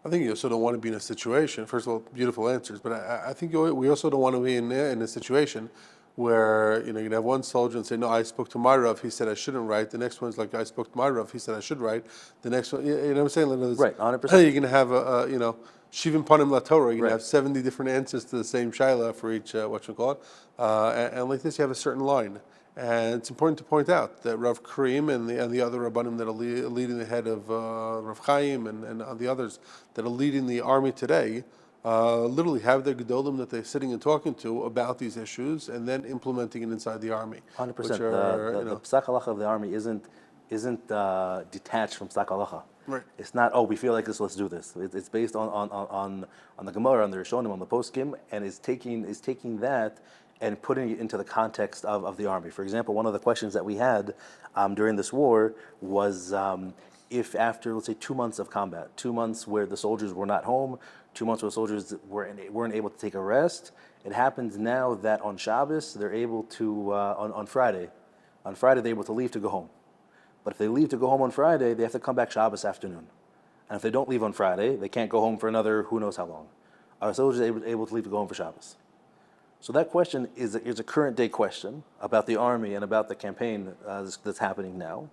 I think you also don't want to be in a situation, first of all, beautiful answers, but I think we also don't want to be in a situation where, you'd have one soldier and say, no, I spoke to my Rav, he said I shouldn't write. The next one's like, I spoke to my Rav, he said I should write. The next one, you know what I'm saying? Right, 100%. You're going to have, Shivim Panim La Torah, you're going to have 70 different answers to the same shaila for each, and like this, you have a certain line. And it's important to point out that Rav Karim and the other Rabbanim that are leading the head of Rav Chaim and the others that are leading the army today, literally have their gedolim that they're sitting and talking to about these issues, and then implementing it inside the army. 100%. The psak halacha of the army isn't detached from psak halacha. Right. It's not, we feel like this, let's do this. It's based on the Gemara, on the Rishonim, on the poskim, and is taking that and putting it into the context of the army. For example, one of the questions that we had during this war was if after, let's say, 2 months of combat, 2 months where the soldiers were not home, 2 months where the soldiers weren't able to take a rest, it happens now that on Shabbos, they're able to, on Friday they're able to leave to go home. But if they leave to go home on Friday, they have to come back Shabbos afternoon. And if they don't leave on Friday, they can't go home for another who knows how long. Are soldiers able to leave to go home for Shabbos? So that question is a current day question about the army and about the campaign that's happening now.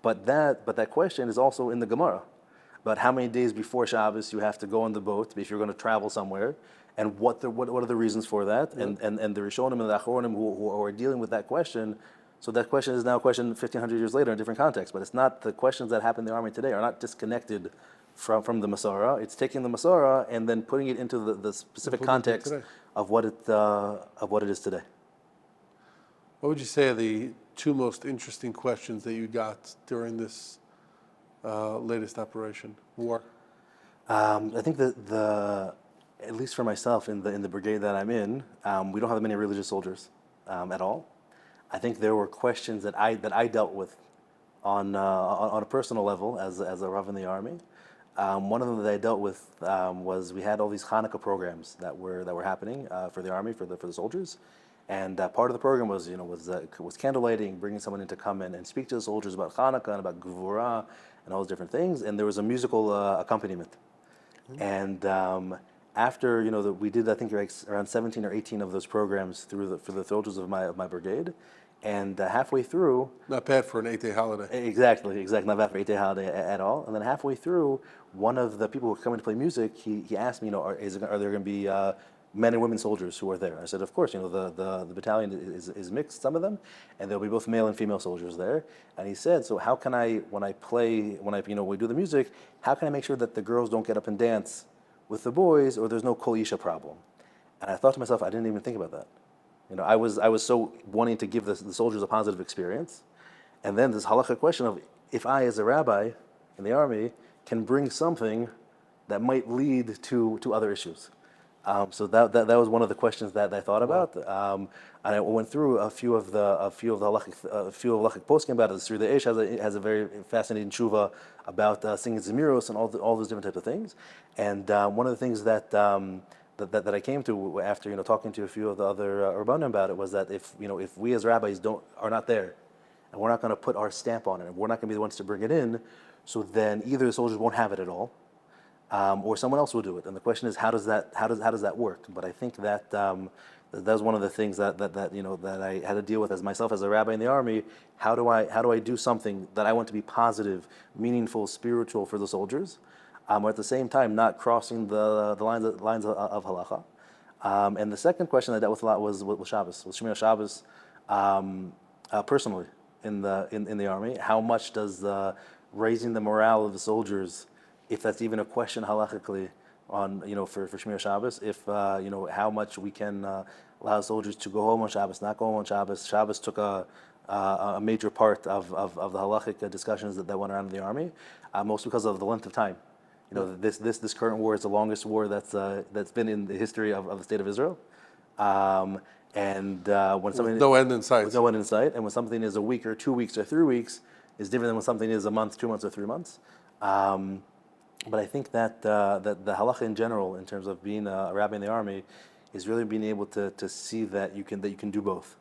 But that question is also in the Gemara about how many days before Shabbos you have to go on the boat if you're going to travel somewhere, and what are the reasons for that, and the Rishonim and the Achronim who are dealing with that question. So that question is now a question 1,500 years later in a different context. But it's not, the questions that happen in the army today are not disconnected from the Masara. It's taking the Masara and then putting it into the specific context of what it is today. What would you say are the 2 most interesting questions that you got during this latest operation, war? I think that at least for myself in the brigade that I'm in, we don't have many religious soldiers at all. I think there were questions that I dealt with on a personal level as a Rav in the army. One of them that I dealt with was we had all these Hanukkah programs that were happening for the army, for the soldiers, and part of the program was candlelighting, bringing someone in to come in and speak to the soldiers about Hanukkah and about Gevurah and all those different things, and there was a musical accompaniment. And after we did, I think around 17 or 18 of those programs for the soldiers of my brigade. And halfway through... Not bad for an 8-day holiday. Exactly. Not bad for an 8-day holiday at all. And then halfway through, one of the people who were coming to play music, he asked me, are there going to be men and women soldiers who are there? I said, of course, the battalion is mixed, some of them, and there'll be both male and female soldiers there. And he said, so how can I, when we do the music, how can I make sure that the girls don't get up and dance with the boys, or there's no kol isha problem? And I thought to myself, I didn't even think about that. I was so wanting to give the soldiers a positive experience, and then this halacha question of if I, as a rabbi in the army, can bring something that might lead to other issues. So that was one of the questions that I thought about, and I went through a few of the halachic poskim about it. Through the Ish has a very fascinating tshuva about singing zemiros and all those different types of things. And one of the things that I came to after talking to a few of the other Rabbanim about it was that if we as rabbis are not there, and we're not going to put our stamp on it, and we're not going to be the ones to bring it in, so then either the soldiers won't have it at all, or someone else will do it. And the question is, how does that work? But I think that that was one of the things that I had to deal with as myself as a rabbi in the army. How do I do something that I want to be positive, meaningful, spiritual for the soldiers? or at the same time not crossing the lines of halacha. And the second question I dealt with a lot was Shabbos, with Shemir Shabbos, personally in the army. How much does raising the morale of the soldiers, if that's even a question halachically, on for Shemir Shabbos, if how much we can allow soldiers to go home on Shabbos, not go home on Shabbos. Shabbos took a major part of the halachic discussions that went around in the army, mostly because of the length of time. This current war is the longest war that's been in the history of the state of Israel. And when something no end in sight. with no end in sight, and when something is a week or 2 weeks or 3 weeks, is different than when something is a month, 2 months, or 3 months. But I think that that the halacha in general, in terms of being a rabbi in the army, is really being able to see that you can do both.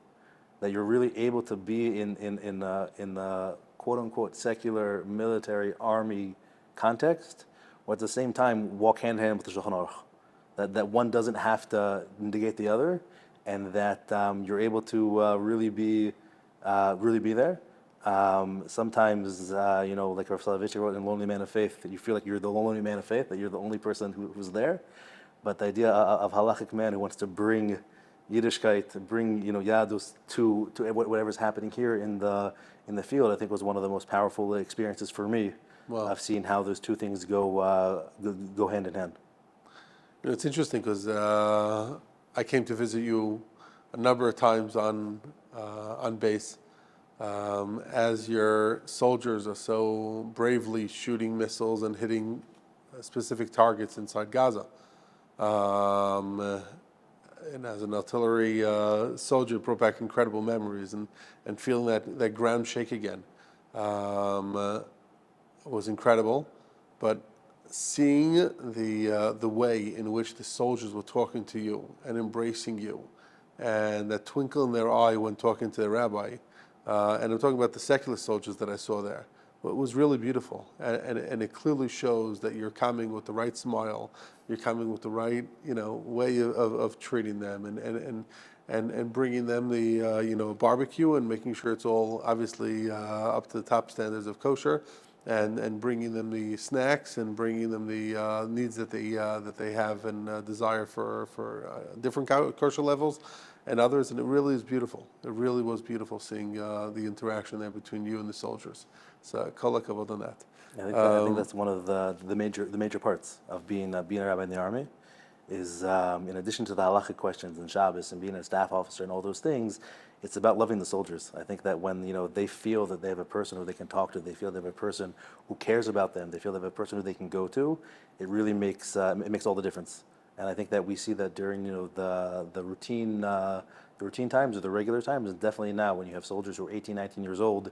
That you're really able to be in the quote unquote secular military army context, or at the same time walk hand in hand with the Shulchan Aruch. That one doesn't have to negate the other, and that you're able to really be there. Sometimes, like Rav Soloveitchik wrote in Lonely Man of Faith, that you feel like you're the lonely man of faith, that you're the only person who's there. But the idea of halachic man who wants to bring Yiddishkeit, bring Yadus to whatever's happening here in the field, I think was one of the most powerful experiences for me. Wow. Of seeing how those two things go hand in hand. It's interesting because I came to visit you a number of times on base. As your soldiers are so bravely shooting missiles and hitting specific targets inside Gaza. And as an artillery soldier, it brought back incredible memories, and feeling that ground shake again was incredible. But seeing the way in which the soldiers were talking to you and embracing you, and that twinkle in their eye when talking to the rabbi, and I'm talking about the secular soldiers that I saw there. It was really beautiful, and it clearly shows that you're coming with the right smile, you're coming with the right way of treating them, and bringing them the barbecue, and making sure it's all obviously up to the top standards of kosher, and bringing them the snacks, and bringing them the needs that they have and desire for different kosher levels and others, and it really is beautiful. It really was beautiful seeing the interaction there between you and the soldiers. So kol hakavod on that. I think that's one of the major parts of being a rabbi in the army, is in addition to the halachic questions and Shabbos and being a staff officer and all those things, it's about loving the soldiers. I think that when they feel that they have a person who they can talk to, they feel they have a person who cares about them, they feel they have a person who they can go to, it really makes all the difference. And I think that we see that during the routine times or the regular times, and definitely now when you have soldiers who are 18, 19 years old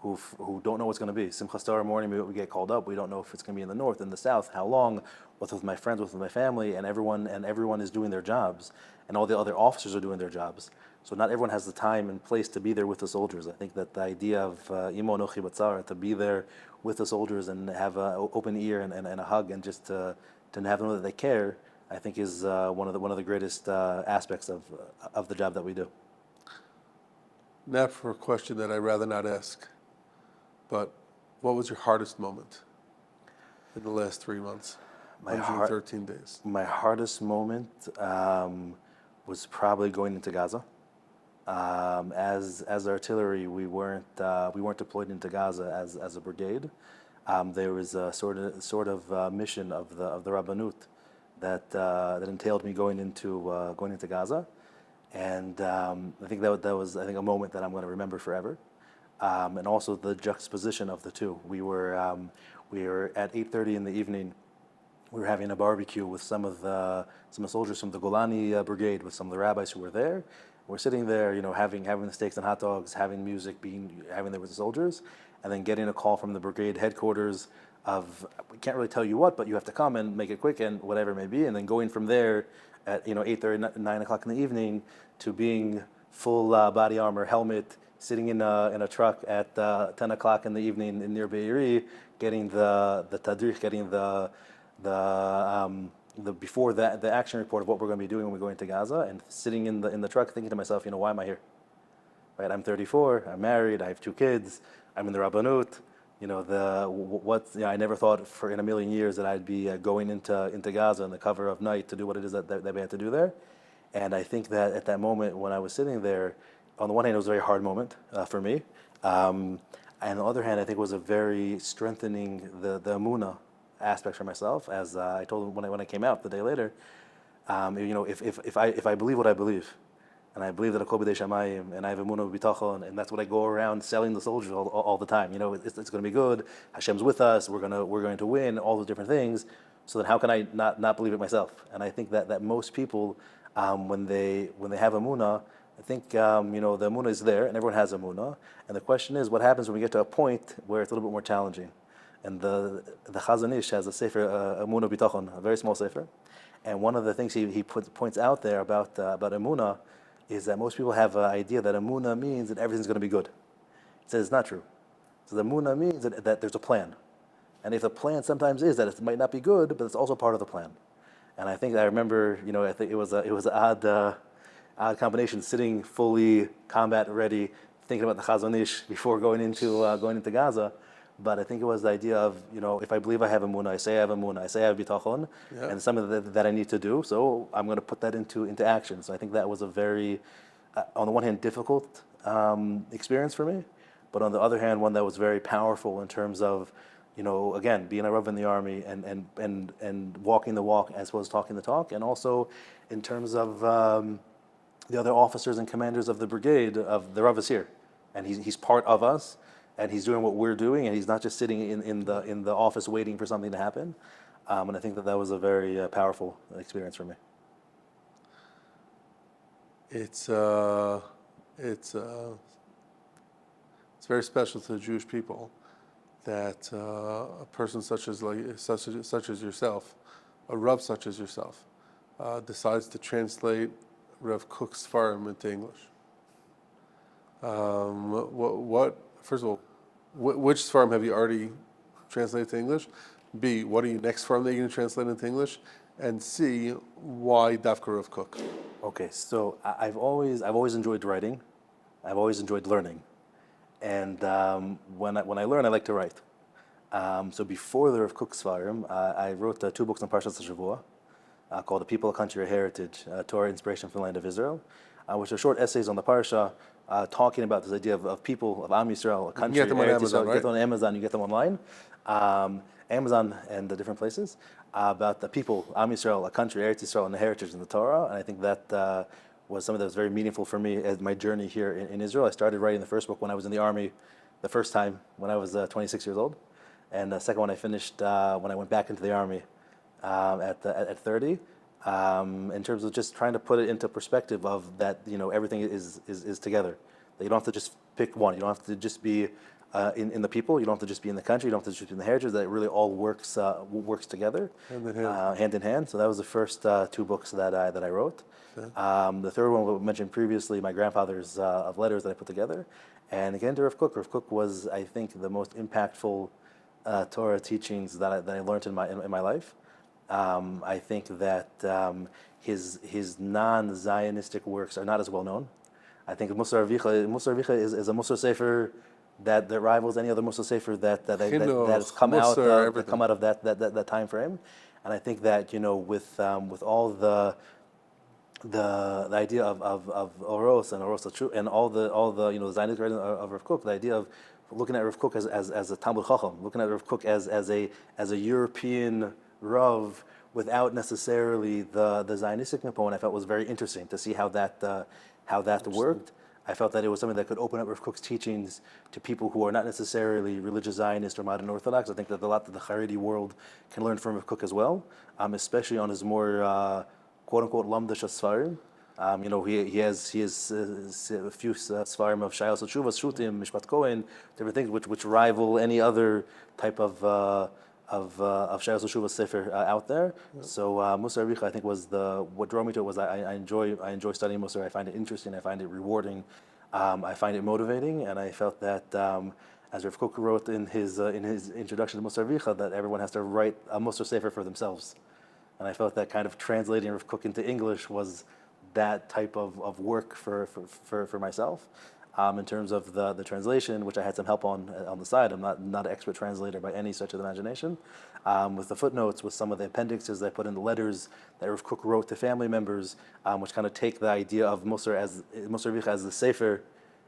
who don't know what's going to be. Simchas Torah morning, we get called up. We don't know if it's going to be in the north, in the south, how long, what's with my friends, what's with my family, and everyone is doing their jobs, and all the other officers are doing their jobs. So not everyone has the time and place to be there with the soldiers. I think that the idea of imo nochi batzar, to be there with the soldiers and have an open ear and a hug, and just to have them know that they care, I think is one of the greatest aspects of the job that we do. Now for a question that I'd rather not ask, but what was your hardest moment in the last 3 months? 113 days. My hardest moment was probably going into Gaza. As artillery, we weren't deployed into Gaza as a brigade. There was a sort of mission of the Rabbanut that entailed me going into Gaza, and I think that was a moment that I'm going to remember forever. And also the juxtaposition of the two. We were at 8:30 in the evening. We were having a barbecue with some of the soldiers from the Golani brigade, with some of the rabbis who were there. We're sitting there, having the steaks and hot dogs, having music, having there with the soldiers, and then getting a call from the brigade headquarters of, we can't really tell you what, but you have to come and make it quick and whatever it may be, and then going from there at 8:30, 9 o'clock in the evening to being full body armor, helmet, sitting in a truck at 10 o'clock in the evening near Be'eri, getting the tadrich, getting the before the action report of what we're going to be doing when we go into Gaza, and sitting in the truck thinking to myself, why am I here? Right? I'm 34, I'm married, I have 2 kids, I'm in the Rabbanut, I never thought for in a million years that I'd be going into Gaza in the cover of night to do what it is that we had to do there. And I think that at that moment when I was sitting there, on the one hand, it was a very hard moment for me. And on the other hand, I think it was a very strengthening the Emunah aspects for myself. As I told him when I came out the day later, if I believe what I believe, and I believe that a b'dei shamayim, and I have emunah b'bitachon, and that's what I go around selling the soldiers all the time. It's going to be good. Hashem's with us. We're going to win. All those different things. So then, how can I not believe it myself? And I think that most people, when they have emunah, I think the emunah is there, and everyone has emunah. And the question is, what happens when we get to a point where it's a little bit more challenging? And the Chazon Ish has a sefer emunah b'tachon, a very small sefer. And one of the things he points out there about emunah is that most people have an idea that emunah means that everything's going to be good. He says it's not true. So the emunah means that there's a plan. And if the plan sometimes is that it might not be good, but it's also part of the plan. And I remember, I think it was an odd combination, sitting fully combat ready, thinking about the Chazon Ish before going into Gaza. But I think it was the idea of, if I believe I have emunah, I say I have emunah, I say I have bitachon, and something that I need to do, so I'm going to put that into action. So I think that was a very, on the one hand, difficult experience for me, but on the other hand, one that was very powerful in terms of, again, being a Rabbi in the army and walking the walk as well as talking the talk, and also in terms of the other officers and commanders of the brigade, of the Rav is here, and he's part of us. And he's doing what we're doing, and he's not just sitting in the office waiting for something to happen. And I think that was a very powerful experience for me. It's very special to the Jewish people that a person such as yourself, a Rav such as yourself, decides to translate Rav Kook's Sfarim into English. First of all, which Sfarim have you already translated to English? B, what are your next Sfarim that you're going to translate into English? And C, why Dafka Rav Kook? Okay, so I've always enjoyed writing. I've always enjoyed learning, and when I learn, I like to write. So before the Rav Kook Sfarim, I wrote 2 books on Parshat Shavua called "The People, Country, or Heritage: Torah Inspiration from the Land of Israel," which are short essays on the parsha. Talking about this idea of people, of OUisrael, a country. You get them on Amazon, right? You get them on Amazon, you get them online. Amazon and the different places. About the people, OUisrael, a country, Eretz Yisrael, and the heritage in the Torah. And I think that was something that was very meaningful for me as my journey here in Israel. I started writing the first book when I was in the army, the first time when I was 26 years old. And the second one I finished when I went back into the army at 30. In terms of just trying to put it into perspective of that, everything is together. That you don't have to just pick one. You don't have to just be in the people. You don't have to just be in the country. You don't have to just be in the heritage. That it really all works together, hand in hand. So that was the first 2 books that I wrote. The third one we mentioned previously, my grandfather's of letters that I put together, and again to Rav Kook. Rav Kook was, I think, the most impactful Torah teachings that I learned in my life. I think that his non-Zionistic works are not as well known. I think Musar Avicha is a Musar Sefer that rivals any other Musar Sefer that has come out of that time frame. And I think that with all the idea of Oros and Oros and all the Zionist writing of Rav Kook, the idea of looking at Rav Kook as a Talmud Chacham, looking at Rav Kook as a European Rav without necessarily the Zionistic component, I felt was very interesting to see how that worked. I felt that it was something that could open up Rav Kook's teachings to people who are not necessarily religious Zionist or modern Orthodox. I think that a lot that the Haredi world can learn from Rav Kook as well, especially on his more quote unquote lamdash Sfarim. He has a few Sfarim of Shayos Tshuvas, Shutim, Mishpat Kohen, different things which rival any other type of Shayos Tshuvas Sefer out there. So Musar Avicha, I think, was what drew me to it. Was I enjoy studying Musar. I find it interesting. I find it rewarding. I find it motivating, and I felt that as Rav Kook wrote in his introduction to Musar Avicha, that everyone has to write a Musar Sefer for themselves. And I felt that kind of translating Rav Kook into English was that type of work for myself. In terms of the translation, which I had some help on the side. I'm not an expert translator by any stretch of the imagination. With the footnotes, with some of the appendixes I put in the letters that Rav Kook wrote to family members, which kind of take the idea of Musar as the Sefer,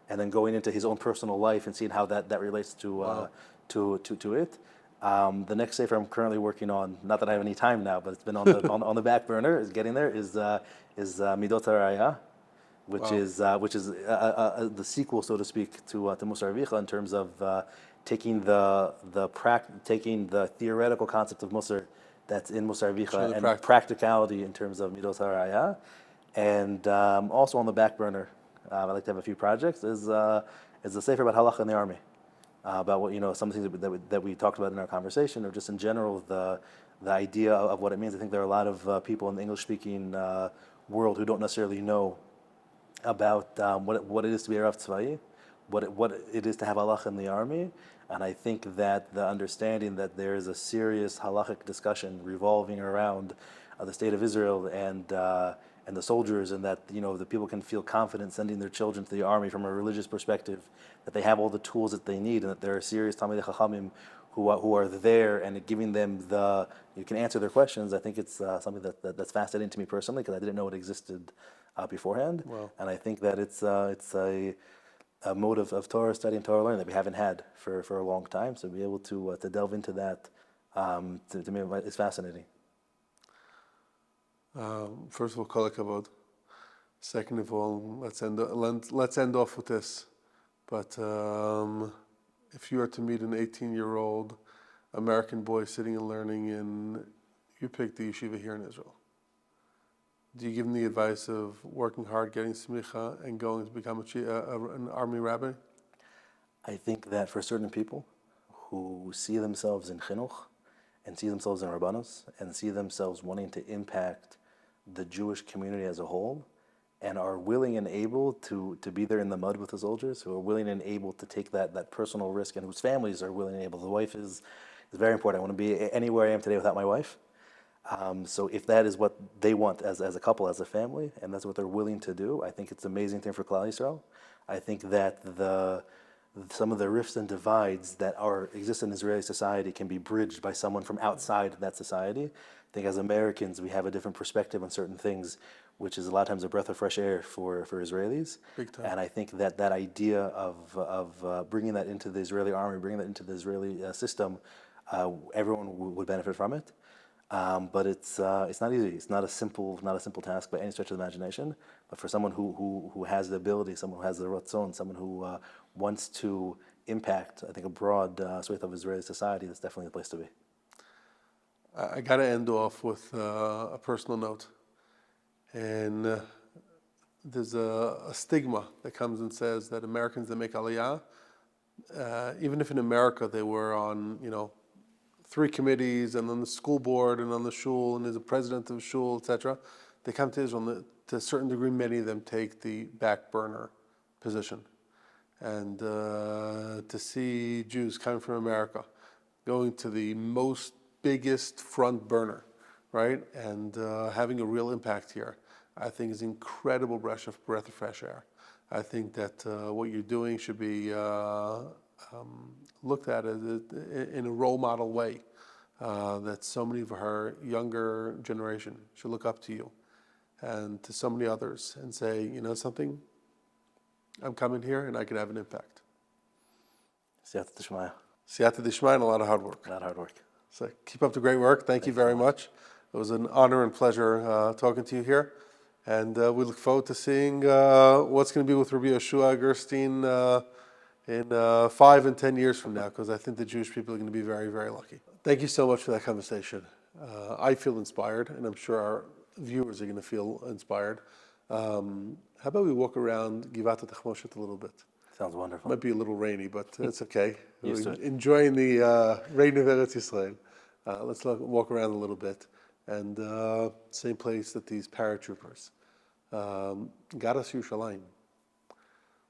and then going into his own personal life and seeing how that relates to it. The next Sefer I'm currently working on, not that I have any time now, but it's been on the on the back burner, is getting there, is Midot HaRaya, which is the sequel, so to speak, to Musar Avicha in terms of taking the theoretical concept of Musar that's in Musar Avicha and practicality in terms of Midot HaRaya, and also on the back burner, I like to have a few projects. Is the Sefer about halacha in the army, about what some things that we talked about in our conversation, or just in general the idea of what it means. I think there are a lot of people in the English-speaking world who don't necessarily know about what it is to be a Rav Tzvai, what it is to have halacha in the army, and I think that the understanding that there is a serious halachic discussion revolving around the state of Israel and the soldiers, and that the people can feel confident sending their children to the army from a religious perspective, that they have all the tools that they need, and that there are serious Talmidei Chachamim who are there and giving them you can answer their questions. I think it's something that's fascinating to me personally, because I didn't know it existed beforehand. Wow. And I think that it's a mode of Torah study and Torah learning that we haven't had for a long time. So to be able to delve into that, to me, is fascinating. First of all, kol hakavod. Second of all, let's end off with this. But if you were to meet an 18-year-old American boy sitting and learning you pick the yeshiva here in Israel, do you give him the advice of working hard, getting smicha, and going to become an army rabbi? I think that for certain people who see themselves in chinuch, and see themselves in rabbanos, and see themselves wanting to impact the Jewish community as a whole, and are willing and able to be there in the mud with the soldiers, who are willing and able to take that personal risk, and whose families are willing and able. The wife is very important. I want to be anywhere I am today without my wife. So if that is what they want as a couple, as a family, and that's what they're willing to do, I think it's an amazing thing for Klal Yisrael. I think that some of the rifts and divides that exist in Israeli society can be bridged by someone from outside that society. I think as Americans, we have a different perspective on certain things, which is a lot of times a breath of fresh air for Israelis. Big time. And I think that idea of bringing that into the Israeli army, bringing that into the Israeli system, everyone would benefit from it. But it's not easy. It's not a simple task by any stretch of the imagination. But for someone who has the ability, someone who has the ratzon, someone who wants to impact, I think, a broad swath of Israeli society, that's definitely the place to be. I got to end off with a personal note. And there's a stigma that comes and says that Americans that make aliyah, even if in America they were on, 3 committees and on the school board and on the shul and there's a president of the shul, etc., they come to Israel, and to a certain degree, many of them take the back burner position. And to see Jews coming from America going to the biggest front burner, right, and having a real impact here, I think is incredible breath of fresh air. I think that what you're doing should be looked at in a role model way, that so many of our younger generation should look up to you and to so many others and say, you know something, I'm coming here and I can have an impact. Siyata D'Shmaya. Siyata D'Shmaya and a lot of hard work. A lot of hard work. So keep up the great work. Thank you very much. It was an honor and pleasure talking to you here. And we look forward to seeing what's going to be with Rabbi Yoshua Gerstein in 5 and 10 years from now, because I think the Jewish people are going to be very, very lucky. Thank you so much for that conversation. I feel inspired, and I'm sure our viewers are going to feel inspired. How about we walk around Givat HaTachmoshet a little bit? Sounds wonderful. Might be a little rainy, but it's okay. Used to it. Enjoying the rain of Eretz Yisrael. Let's walk around a little bit. And same place that these paratroopers got us Yerushalayim.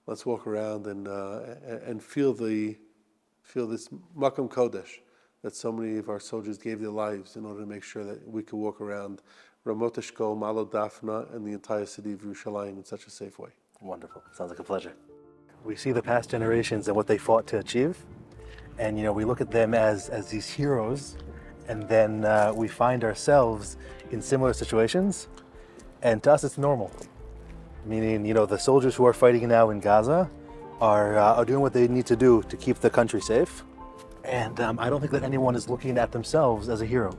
Let's walk around and feel this Makom Kodesh that so many of our soldiers gave their lives in order to make sure that we could walk around Ramot Eshkol, Malo Dafna, and the entire city of Yerushalayim in such a safe way. Wonderful. Sounds like a pleasure. We see the past generations and what they fought to achieve. And, we look at them as these heroes, and then we find ourselves in similar situations. And to us, it's normal. Meaning, the soldiers who are fighting now in Gaza are doing what they need to do to keep the country safe. And I don't think that anyone is looking at themselves as a hero.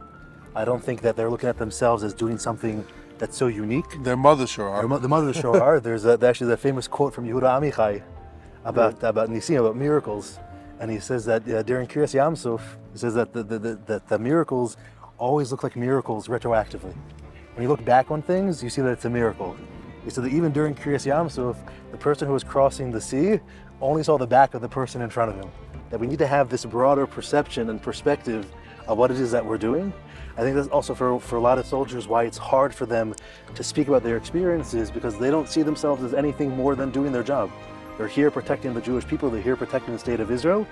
I don't think that they're looking at themselves as doing something that's so unique. Their mothers sure are. The mothers sure are. There's actually the famous quote from Yehuda Amichai about Nisim, about miracles. And he says that during Kiryas Yam Suf, he says that the miracles always look like miracles retroactively. When you look back on things, you see that it's a miracle. He said that even during Kiryas Yam Suf, the person who was crossing the sea only saw the back of the person in front of him. That we need to have this broader perception and perspective of what it is that we're doing. I think that's also for a lot of soldiers why it's hard for them to speak about their experiences, because they don't see themselves as anything more than doing their job. They're here protecting the Jewish people, they're here protecting the state of Israel,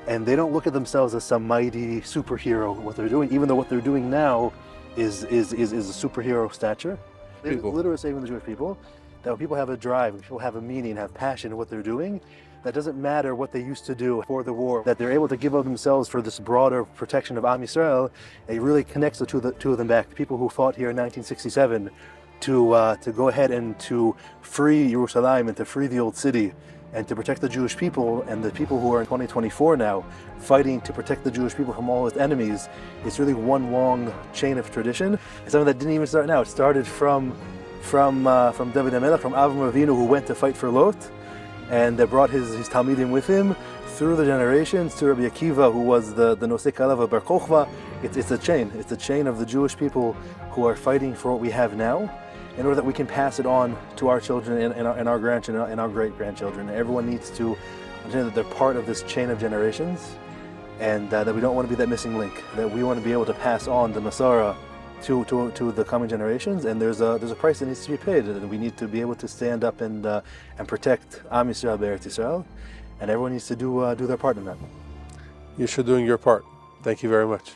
and they don't look at themselves as some mighty superhero, what they're doing, even though what they're doing now is a superhero stature. They're literally saving the Jewish people, that when people have a drive, when people have a meaning, have passion in what they're doing, that doesn't matter what they used to do for the war, that they're able to give of themselves for this broader protection of OUisrael. It really connects the two of them back. The people who fought here in 1967 to go ahead and to free Jerusalem and to free the old city and to protect the Jewish people, and the people who are in 2024 now fighting to protect the Jewish people from all its enemies. It's really one long chain of tradition. It's something that didn't even start now. It started from David HaMelech, from Avram Avinu, who went to fight for Lot, and brought his Talmidim with him through the generations to Rabbi Akiva, who was the Nosei Kalev of Bar Kochva. It's a chain. It's a chain of the Jewish people who are fighting for what we have now, in order that we can pass it on to our children and our grandchildren and our great-grandchildren. Everyone needs to understand that they're part of this chain of generations, and that we don't want to be that missing link, that we want to be able to pass on the Masara to the coming generations, and there's a price that needs to be paid, and we need to be able to stand up and protect Am Yisrael Be'eretz Yisrael, and everyone needs to do their part in that. You're sure doing your part. Thank you very much.